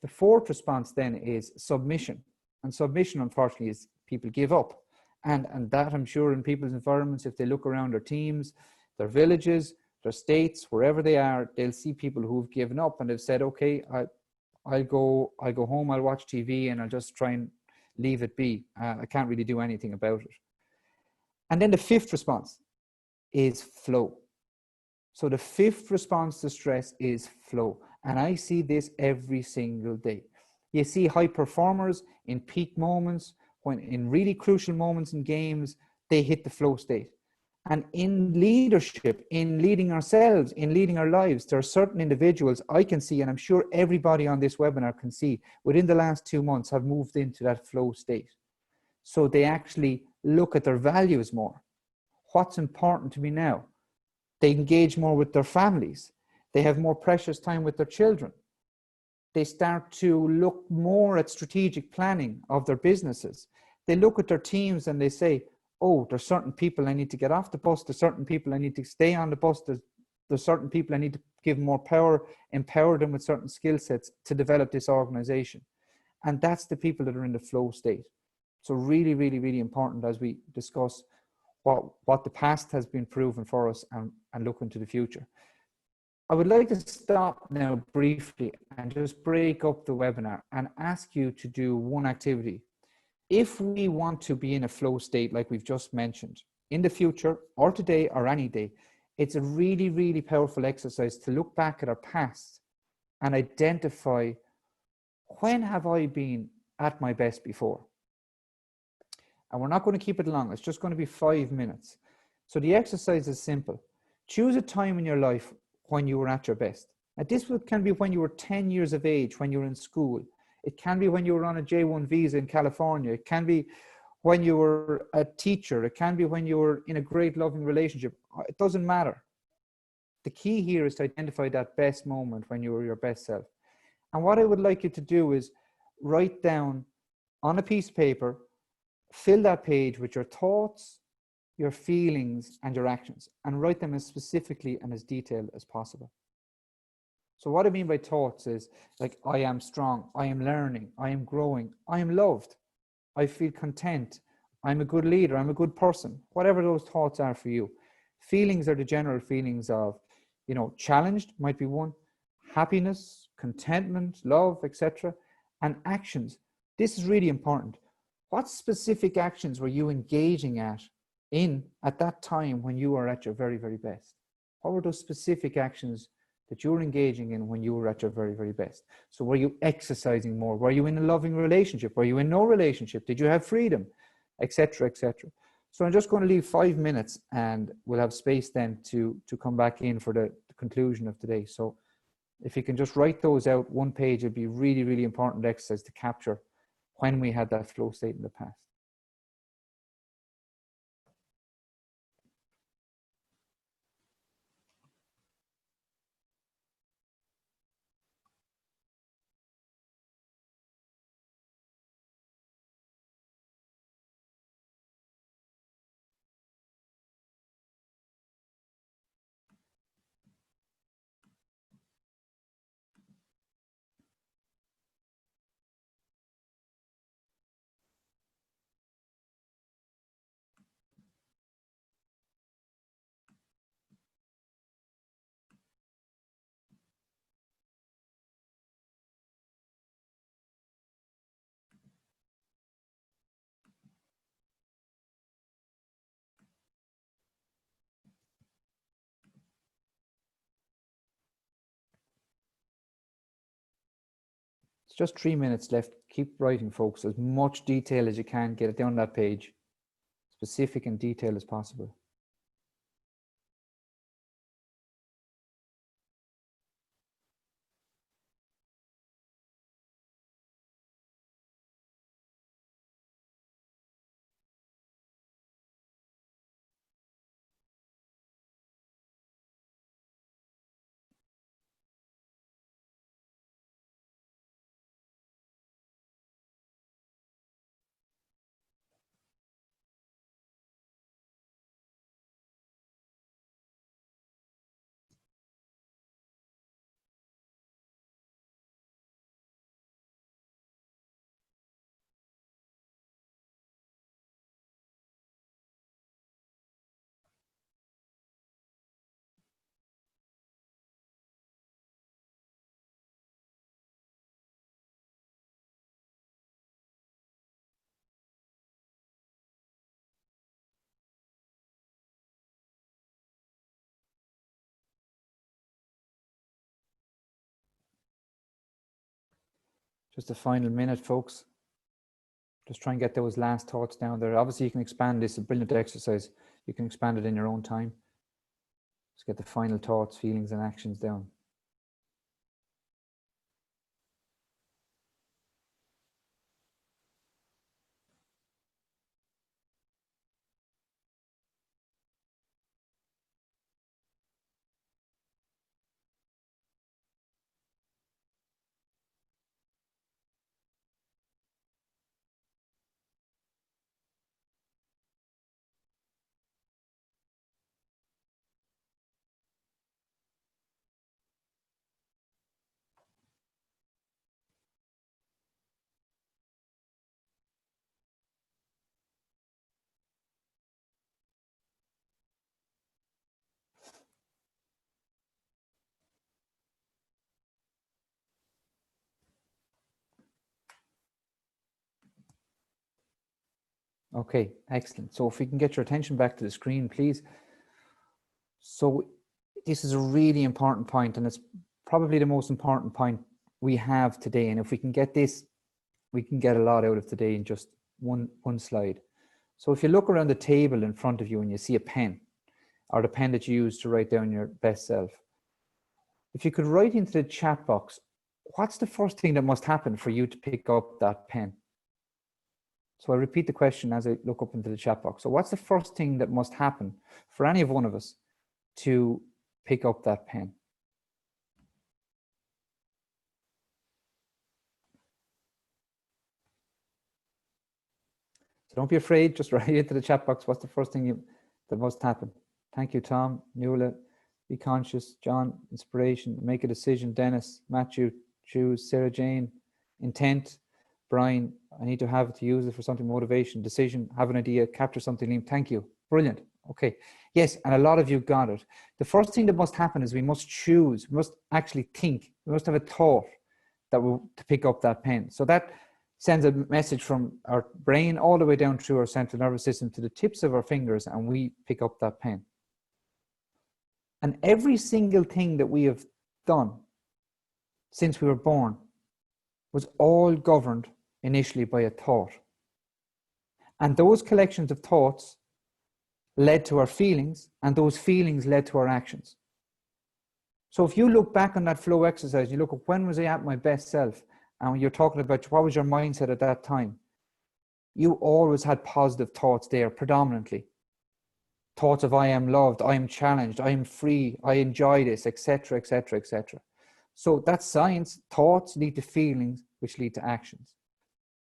The fourth response then is submission. And submission, unfortunately, is people give up. And that I'm sure in people's environments, if they look around their teams, their villages, their states, wherever they are, they'll see people who've given up and they've said, okay, I'll go home, I'll watch TV and I'll just try and leave it be. I can't really do anything about it. And then the fifth response is flow. So the fifth response to stress is flow. And I see this every single day. You see high performers in peak moments, when in really crucial moments in games, they hit the flow state. And in leadership, in leading ourselves, in leading our lives, there are certain individuals I can see, and I'm sure everybody on this webinar can see, within the last 2 months have moved into that flow state. So they actually look at their values more. What's important to me now? They engage more with their families. They have more precious time with their children. They start to look more at strategic planning of their businesses. They look at their teams and they say, oh, there's certain people I need to get off the bus. There's certain people I need to stay on the bus. There's certain people I need to give more power, empower them with certain skill sets to develop this organization. And that's the people that are in the flow state. So really, really, really important as we discuss what the past has been proven for us and look into the future. I would like to stop now briefly and just break up the webinar and ask you to do one activity. If we want to be in a flow state like we've just mentioned, in the future or today or any day, it's a really, really powerful exercise to look back at our past and identify, when have I been at my best before? And we're not going to keep it long. It's just going to be 5 minutes. So the exercise is simple. Choose a time in your life when you were at your best. And this can be when you were 10 years of age, when you were in school. It can be when you were on a J1 visa in California. It can be when you were a teacher. It can be when you were in a great loving relationship. It doesn't matter. The key here is to identify that best moment when you were your best self. And what I would like you to do is write down on a piece of paper, fill that page with your thoughts, your feelings, and your actions, and write them as specifically and as detailed as possible. So what I mean by thoughts is like, I am strong, I am learning, I am growing, I am loved, I feel content, I'm a good leader, I'm a good person, whatever those thoughts are for you. Feelings are the general feelings of, challenged might be one, happiness, contentment, love, etc. And actions. This is really important. What specific actions were you engaging at that time when you were at your very, very best? What were those specific actions that you were engaging in when you were at your very, very best? So were you exercising more? Were you in a loving relationship? Were you in no relationship? Did you have freedom? Etc., etc. So I'm just going to leave 5 minutes and we'll have space then to come back in for the conclusion of today. So if you can just write those out, one page, it'd be really, really important exercise to capture when we had that flow state in the past. Just 3 minutes left. Keep writing, folks. As much detail as you can. Get it down that page. Specific and detailed as possible. Just a final minute, folks. Just try and get those last thoughts down there. Obviously, you can expand this, a brilliant exercise. You can expand it in your own time. Just get the final thoughts, feelings, and actions down. Okay, excellent. So if we can get your attention back to the screen, please. So this is a really important point, and it's probably the most important point we have today. And if we can get this, we can get a lot out of today in just one slide. So if you look around the table in front of you and you see a pen, or the pen that you use to write down your best self, if you could write into the chat box, what's the first thing that must happen for you to pick up that pen? So I repeat the question as I look up into the chat box. So what's the first thing that must happen for any of one of us to pick up that pen? So don't be afraid, just write into the chat box. What's the first thing that must happen? Thank you, Tom, Nuala, be conscious, John, inspiration, make a decision, Dennis, Matthew, choose, Sarah Jane, intent, Brian, I need to have it to use it for something, motivation, decision, have an idea, capture something, Liam, thank you, brilliant. Okay, yes, and a lot of you got it. The first thing that must happen is we must choose, we must actually think, we must have a thought that will to pick up that pen. So that sends a message from our brain all the way down through our central nervous system to the tips of our fingers, and we pick up that pen. And every single thing that we have done since we were born was all governed initially by a thought. And those collections of thoughts led to our feelings, and those feelings led to our actions. So if you look back on that flow exercise, you look at when was I at my best self, and you're talking about what was your mindset at that time, you always had positive thoughts there predominantly. Thoughts of I am loved, I am challenged, I am free, I enjoy this, etc., etc., etc. So that's science. Thoughts lead to feelings, which lead to actions,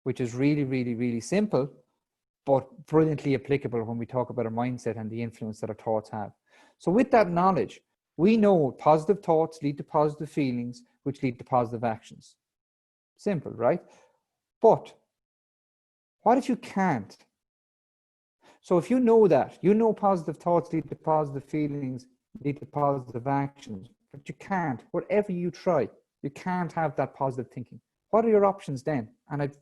which is really, really, really simple, but brilliantly applicable when we talk about our mindset and the influence that our thoughts have. So with that knowledge, we know positive thoughts lead to positive feelings, which lead to positive actions. Simple, right? But what if you can't? So if you know that, you know positive thoughts lead to positive feelings, lead to positive actions, but you can't, whatever you try, you can't have that positive thinking. What are your options then? And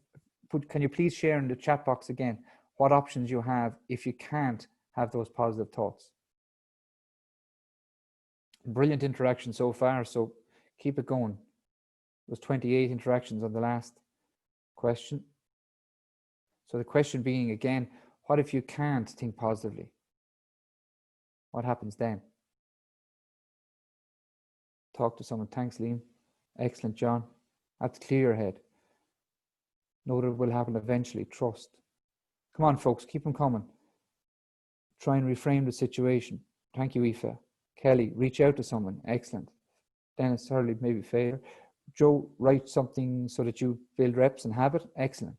can you please share in the chat box again, what options you have if you can't have those positive thoughts? Brilliant interaction so far, so keep it going. was 28 interactions on the last question. So the question being again, what if you can't think positively? What happens then? Talk to someone. Thanks, Liam. Excellent, John. Have to clear your head. Know that it will happen eventually. Trust. Come on, folks, keep them coming. Try and reframe the situation. Thank you, Aoife. Kelly, reach out to someone. Excellent. Dennis, Hurley, maybe failure. Joe, write something so that you build reps and habit. Excellent.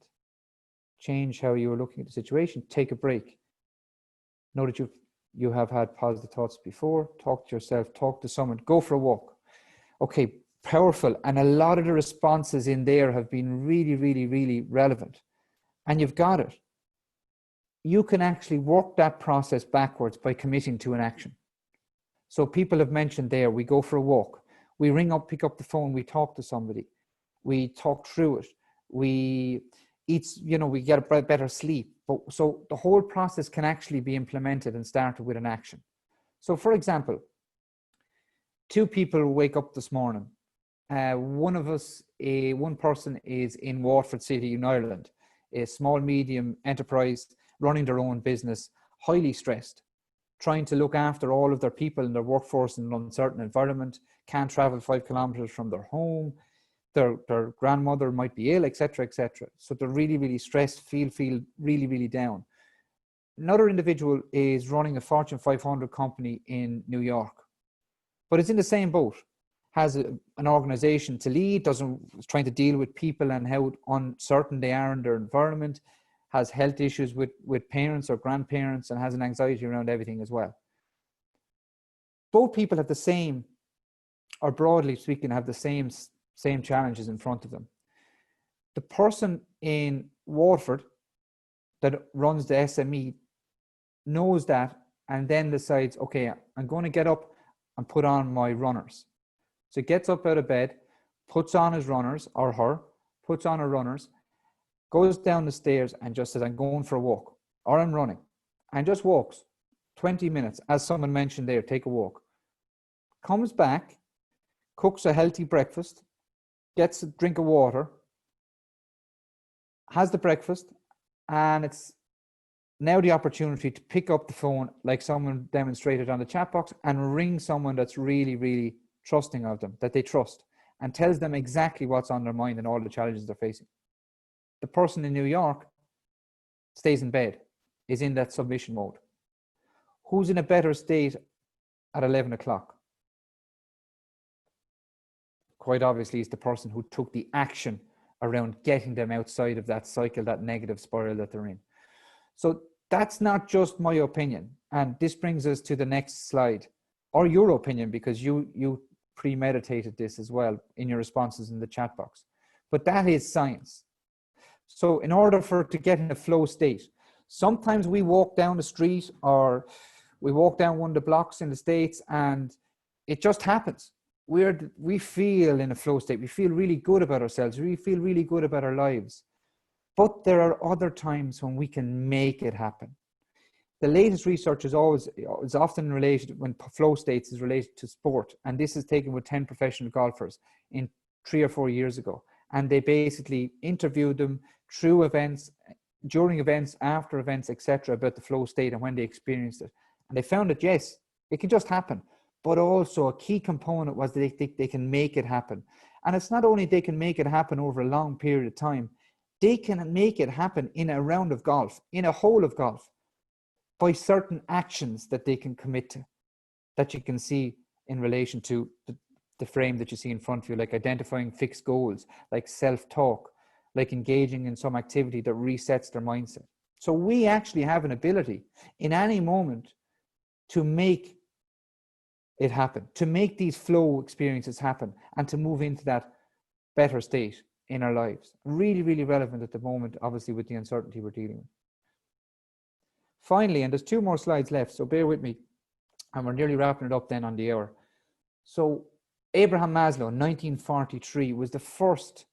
Change how you are looking at the situation. Take a break. Know that you have had positive thoughts before. Talk to yourself. Talk to someone. Go for a walk. Okay, powerful. And a lot of the responses in there have been really, really, really relevant. And you've got it. You can actually work that process backwards by committing to an action. So people have mentioned there, we go for a walk. We ring up, pick up the phone, we talk to somebody. We talk through it. We eat, we get a better sleep. So the whole process can actually be implemented and started with an action. So for example, two people wake up this morning. One person is in Waterford City in Ireland, a small, medium enterprise running their own business, highly stressed, trying to look after all of their people and their workforce in an uncertain environment, can't travel 5 kilometers from their home, their grandmother might be ill, etc., etc. So they're really, really stressed, feel really, really down. Another individual is running a Fortune 500 company in New York, but it's in the same boat, has an organization to lead, is trying to deal with people and how uncertain they are in their environment, has health issues with parents or grandparents, and has an anxiety around everything as well. Both people have the same, or broadly speaking, have the same challenges in front of them. The person in Waterford that runs the SME knows that and then decides, okay, I'm going to get up and put on my runners. So gets up out of bed, puts on his runners, or her, puts on her runners, goes down the stairs and just says, I'm going for a walk, or I'm running, and just walks 20 minutes, as someone mentioned there, take a walk. Comes back, cooks a healthy breakfast, gets a drink of water, has the breakfast, and it's now the opportunity to pick up the phone, like someone demonstrated on the chat box, and ring someone that's really, really trusting of them, that they trust, and tells them exactly what's on their mind and all the challenges they're facing. The person in New York stays in bed, is in that submission mode. Who's in a better state at 11 o'clock? Quite obviously, it's the person who took the action around getting them outside of that cycle, that negative spiral that they're in. So that's not just my opinion. And this brings us to the next slide, or your opinion, because you premeditated this as well in your responses in the chat box. But that is science. So in order to get in a flow state, sometimes we walk down the street or we walk down one of the blocks in the States and it just happens. We feel in a flow state. We feel really good about ourselves. We feel really good about our lives. But there are other times when we can make it happen. The latest research is often related, when flow states is related to sport. And this is taken with 10 professional golfers in 3 or 4 years ago. And they basically interviewed them through events, during events, after events, etc., about the flow state and when they experienced it. And they found that, yes, it can just happen. But also a key component was that they can make it happen. And it's not only they can make it happen over a long period of time, they can make it happen in a round of golf, in a hole of golf, by certain actions that they can commit to, that you can see in relation to the frame that you see in front of you, like identifying fixed goals, like self-talk, like engaging in some activity that resets their mindset. So we actually have an ability in any moment to make it happen, to make these flow experiences happen, and to move into that better state in our lives. Really, really relevant at the moment, obviously, with the uncertainty we're dealing with. Finally, and there's 2 more slides left, so bear with me, and we're nearly wrapping it up then on the hour. So Abraham Maslow, 1943, was the first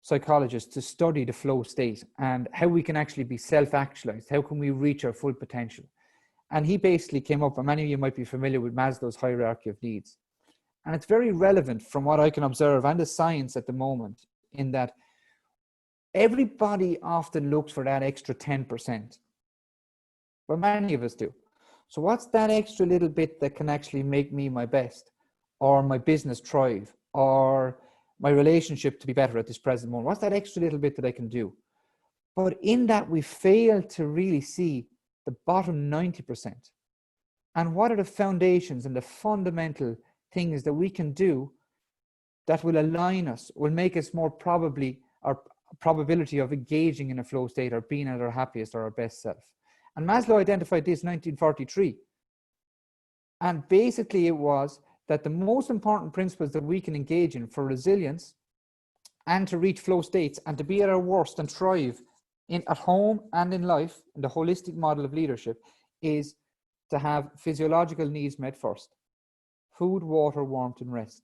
psychologist to study the flow state and how we can actually be self-actualized. How can we reach our full potential? And he basically came up, and many of you might be familiar with Maslow's hierarchy of needs. And it's very relevant from what I can observe and the science at the moment, in that everybody often looks for that extra 10%. Well, many of us do. So what's that extra little bit that can actually make me my best, or my business thrive, or my relationship to be better at this present moment? What's that extra little bit that I can do? But in that, we fail to really see the bottom 90%. And what are the foundations and the fundamental things that we can do that will align us, will make us more our probability of engaging in a flow state or being at our happiest or our best self. And Maslow identified this in 1943. And basically it was that the most important principles that we can engage in for resilience and to reach flow states and to be at our worst and thrive at home and in life, in the holistic model of leadership, is to have physiological needs met first: food, water, warmth, and rest.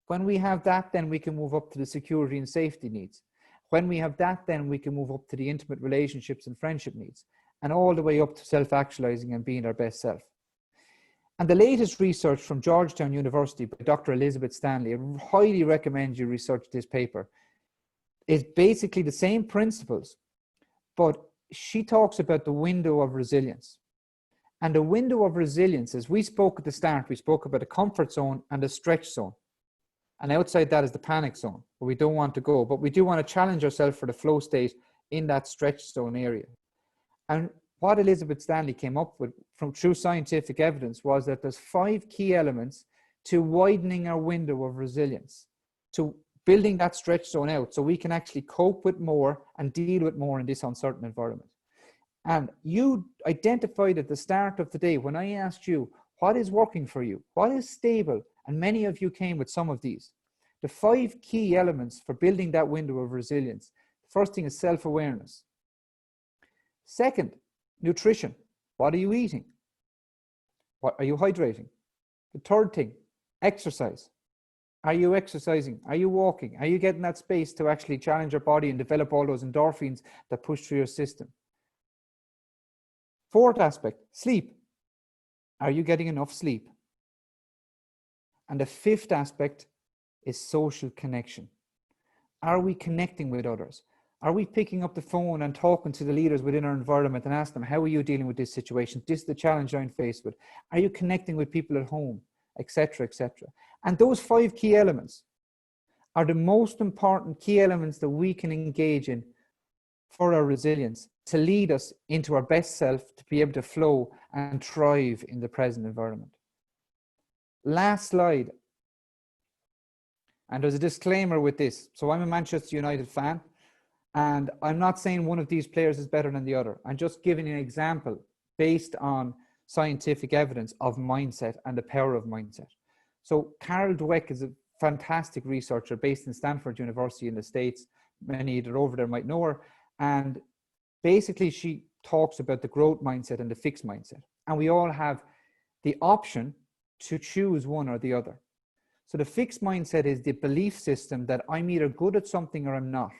When we have that, then we can move up to the security and safety needs. When we have that, then we can move up to the intimate relationships and friendship needs, and all the way up to self-actualizing and being our best self. And the latest research from Georgetown University by Dr. Elizabeth Stanley, I highly recommend you research this paper, is basically the same principles, but she talks about the window of resilience. And the window of resilience, as we spoke at the start, we spoke about a comfort zone and a stretch zone. And outside that is the panic zone, where we don't want to go, but we do want to challenge ourselves for the flow state in that stretch zone area. And what Elizabeth Stanley came up with from true scientific evidence was that there's 5 key elements to widening our window of resilience, to building that stretch zone out so we can actually cope with more and deal with more in this uncertain environment. And you identified at the start of the day, when I asked you, what is working for you? What is stable? And many of you came with some of these. The 5 key elements for building that window of resilience. The first thing is self-awareness. Second, nutrition. What are you eating? What are you hydrating? The third thing, exercise. Are you exercising? Are you walking? Are you getting that space to actually challenge your body and develop all those endorphins that push through your system? Fourth aspect, sleep. Are you getting enough sleep? And the 5th aspect is social connection. Are we connecting with others? Are we picking up the phone and talking to the leaders within our environment and ask them, how are you dealing with this situation? This is the challenge I'm faced with. Are you connecting with people at home, etc., etc.? And those 5 key elements are the most important key elements that we can engage in for our resilience, to lead us into our best self, to be able to flow and thrive in the present environment. Last slide. And there's a disclaimer with this. So I'm a Manchester United fan, and I'm not saying one of these players is better than the other. I'm just giving an example based on scientific evidence of mindset and the power of mindset. So Carol Dweck is a fantastic researcher based in Stanford University in the States. Many that are over there might know her. And basically she talks about the growth mindset and the fixed mindset. And we all have the option to choose one or the other. So the fixed mindset is the belief system that I'm either good at something or I'm not.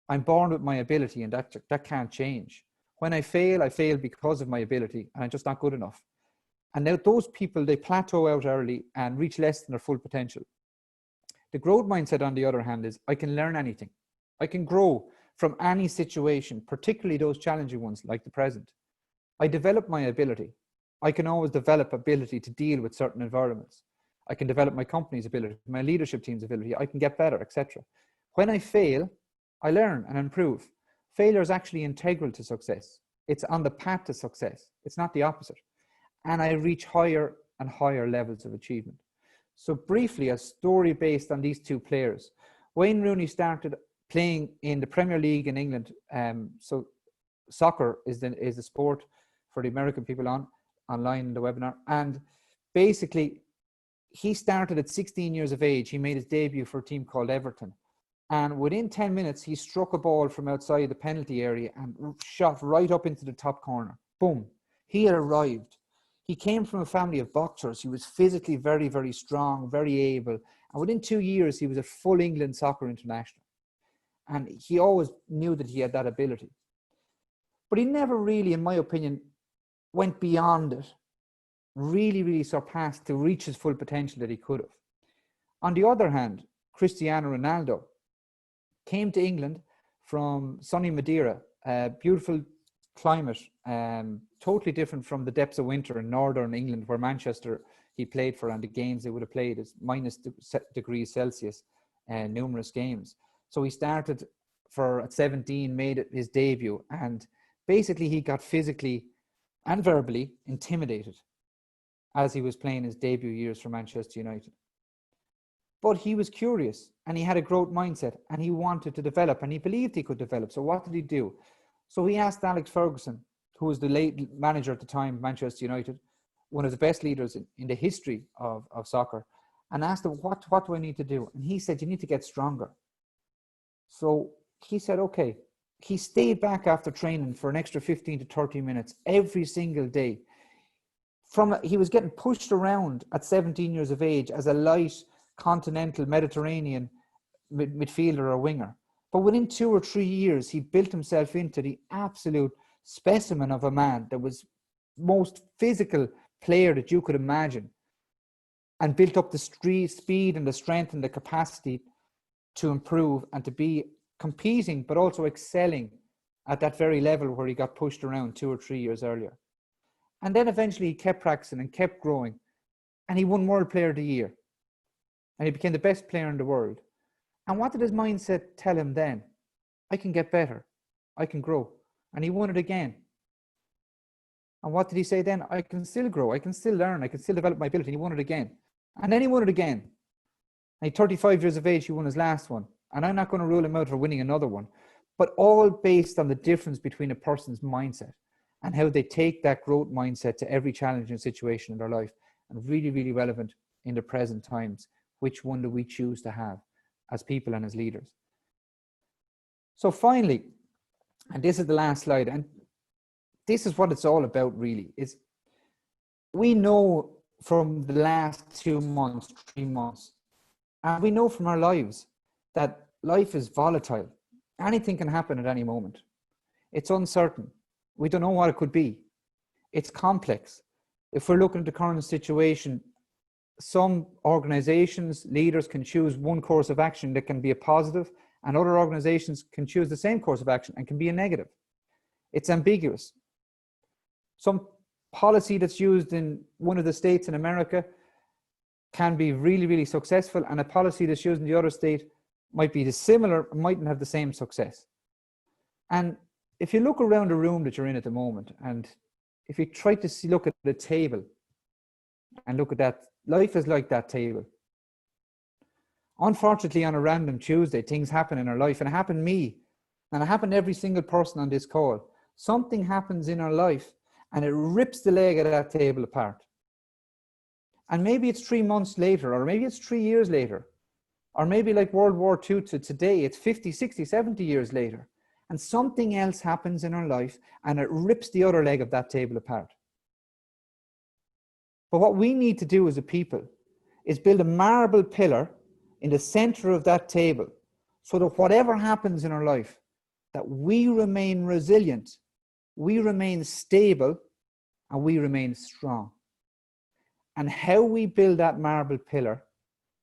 I'm born with my ability, and that can't change. When I fail because of my ability, and I'm just not good enough. And now those people, they plateau out early and reach less than their full potential. The growth mindset, on the other hand, is I can learn anything. I can grow from any situation, particularly those challenging ones like the present. I develop my ability. I can always develop ability to deal with certain environments. I can develop my company's ability, my leadership team's ability. I can get better, etc. When I fail, I learn and improve. Failure is actually integral to success. It's on the path to success. It's not the opposite. And I reach higher and higher levels of achievement. So briefly, a story based on these 2 players. Wayne Rooney started playing in the Premier League in England. So soccer is the sport for the American people online in the webinar. And basically, he started at 16 years of age. He made his debut for a team called Everton. And within 10 minutes, he struck a ball from outside the penalty area and shot right up into the top corner. Boom. He had arrived. He came from a family of boxers. He was physically very, very strong, very able. And within 2 years, he was a full England soccer international. And he always knew that he had that ability. But he never really, in my opinion, went beyond it, really, really surpassed to reach his full potential that he could have. On the other hand, Cristiano Ronaldo came to England from sunny Madeira, beautiful climate, totally different from the depths of winter in northern England, where Manchester he played for, and the games they would have played is -degrees Celsius, numerous games. So he started at 17, made it his debut, and basically he got physically and verbally intimidated as he was playing his debut years for Manchester United. But he was curious, and he had a growth mindset, and he wanted to develop, and he believed he could develop. So what did he do? So he asked Alex Ferguson, who was the late manager at the time, Manchester United, one of the best leaders in the history of soccer, and asked him, what do I need to do? And he said, you need to get stronger. So he said, okay. He stayed back after training for an extra 15 to 30 minutes every single day. He was getting pushed around at 17 years of age as a light continental Mediterranean midfielder or winger. But within 2 or 3 years, he built himself into the absolute specimen of a man that was most physical player that you could imagine, and built up the speed and the strength and the capacity to improve and to be competing, but also excelling at that very level where he got pushed around 2 or 3 years earlier. And then eventually he kept practicing and kept growing, and he won World Player of the Year, and he became the best player in the world. And what did his mindset tell him then? I can get better, I can grow. And he won it again. And what did he say then? I can still grow, I can still learn, I can still develop my ability. And he won it again. And then he won it again. And at 35 years of age, he won his last one. And I'm not going to rule him out for winning another one, but all based on the difference between a person's mindset and how they take that growth mindset to every challenging situation in their life, and really, really relevant in the present times. Which one do we choose to have as people and as leaders? So finally, and this is the last slide, and this is what it's all about really, is we know from the last 2 months, 3 months, and we know from our lives that life is volatile. Anything can happen at any moment. It's uncertain. We don't know what it could be. It's complex. If we're looking at the current situation, some organizations, leaders can choose one course of action that can be a positive, and other organizations can choose the same course of action and can be a negative. It's ambiguous. Some policy that's used in one of the states in America can be really, really successful, and a policy that's used in the other state might be similar, mightn't have the same success. And if you look around the room that you're in at the moment, and if you try to look at the table and look at that, life is like that table. Unfortunately, on a random Tuesday, things happen in our life, and it happened to me, and it happened to every single person on this call. Something happens in our life, and it rips the leg of that table apart. And maybe it's 3 months later, or maybe it's 3 years later, or maybe like World War II to today, it's 50, 60, 70 years later, and something else happens in our life, and it rips the other leg of that table apart. But what we need to do as a people is build a marble pillar in the center of that table, so that whatever happens in our life, that we remain resilient, we remain stable, and we remain strong. And how we build that marble pillar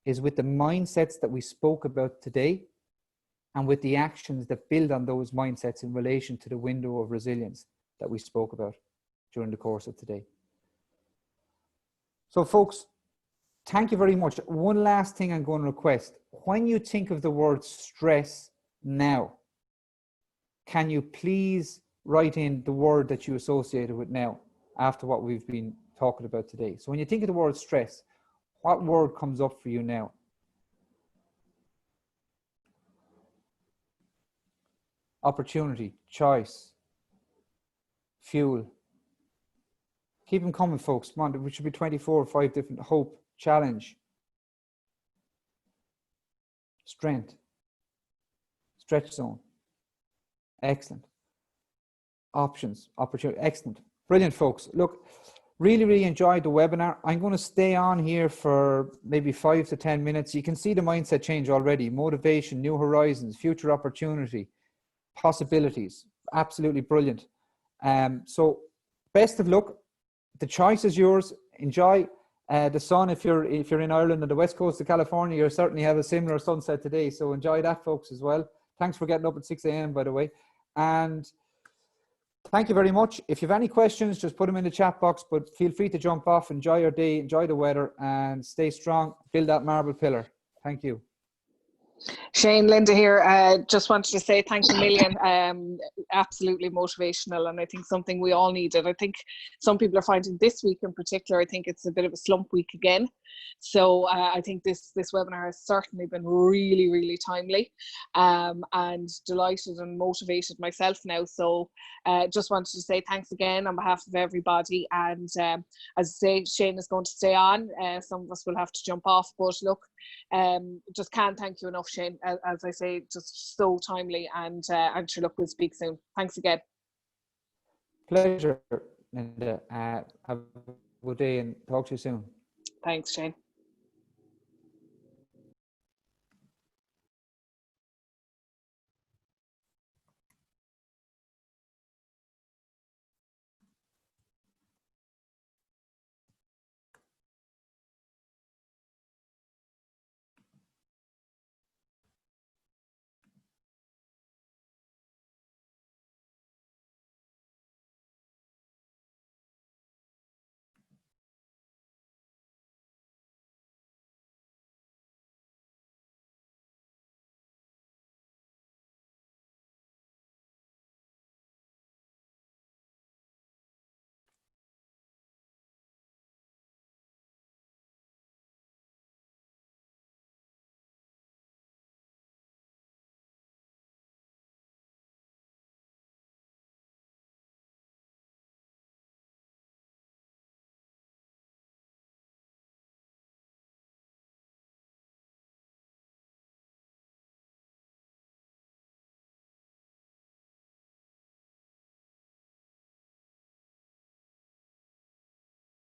is with the mindsets that we spoke about today, and with the actions that build on those mindsets in relation to the window of resilience that we spoke about during the course of today. So folks, thank you very much. One last thing I'm going to request. When you think of the word stress now, can you please write in the word that you associate it with now after what we've been talking about today? So when you think of the word stress, what word comes up for you now? Opportunity, choice, fuel. Keep them coming, folks. Come on, we should be 24 or 5 different. Hope, challenge, strength, stretch zone. Excellent. Options, opportunity. Excellent. Brilliant, folks. Look, really, really enjoyed the webinar. I'm going to stay on here for maybe 5 to 10 minutes. You can see the mindset change already. Motivation, new horizons, future opportunity, possibilities. Absolutely brilliant. So best of luck. The choice is yours. Enjoy. The sun, if you're in Ireland on the west coast of California, you certainly have a similar sunset today. So enjoy that, folks, as well. Thanks for getting up at 6 a.m. by the way. And thank you very much. If you have any questions, just put them in the chat box, but feel free to jump off. Enjoy your day, enjoy the weather, and stay strong. Build that marble pillar. Thank you. Shane, Linda here. Just wanted to say thanks a million. Absolutely motivational, and I think something we all needed. I think some people are finding this week in particular, I think it's a bit of a slump week again. So I think this webinar has certainly been really, really timely, and delighted and motivated myself now. So just wanted to say thanks again on behalf of everybody. And as I say, Shane is going to stay on. Some of us will have to jump off, but look, just can't thank you enough, Shane. As I say, just so timely, and sure, look, we'll speak soon. Thanks again. Pleasure, Linda. Have a good day and talk to you soon. Thanks, Shane.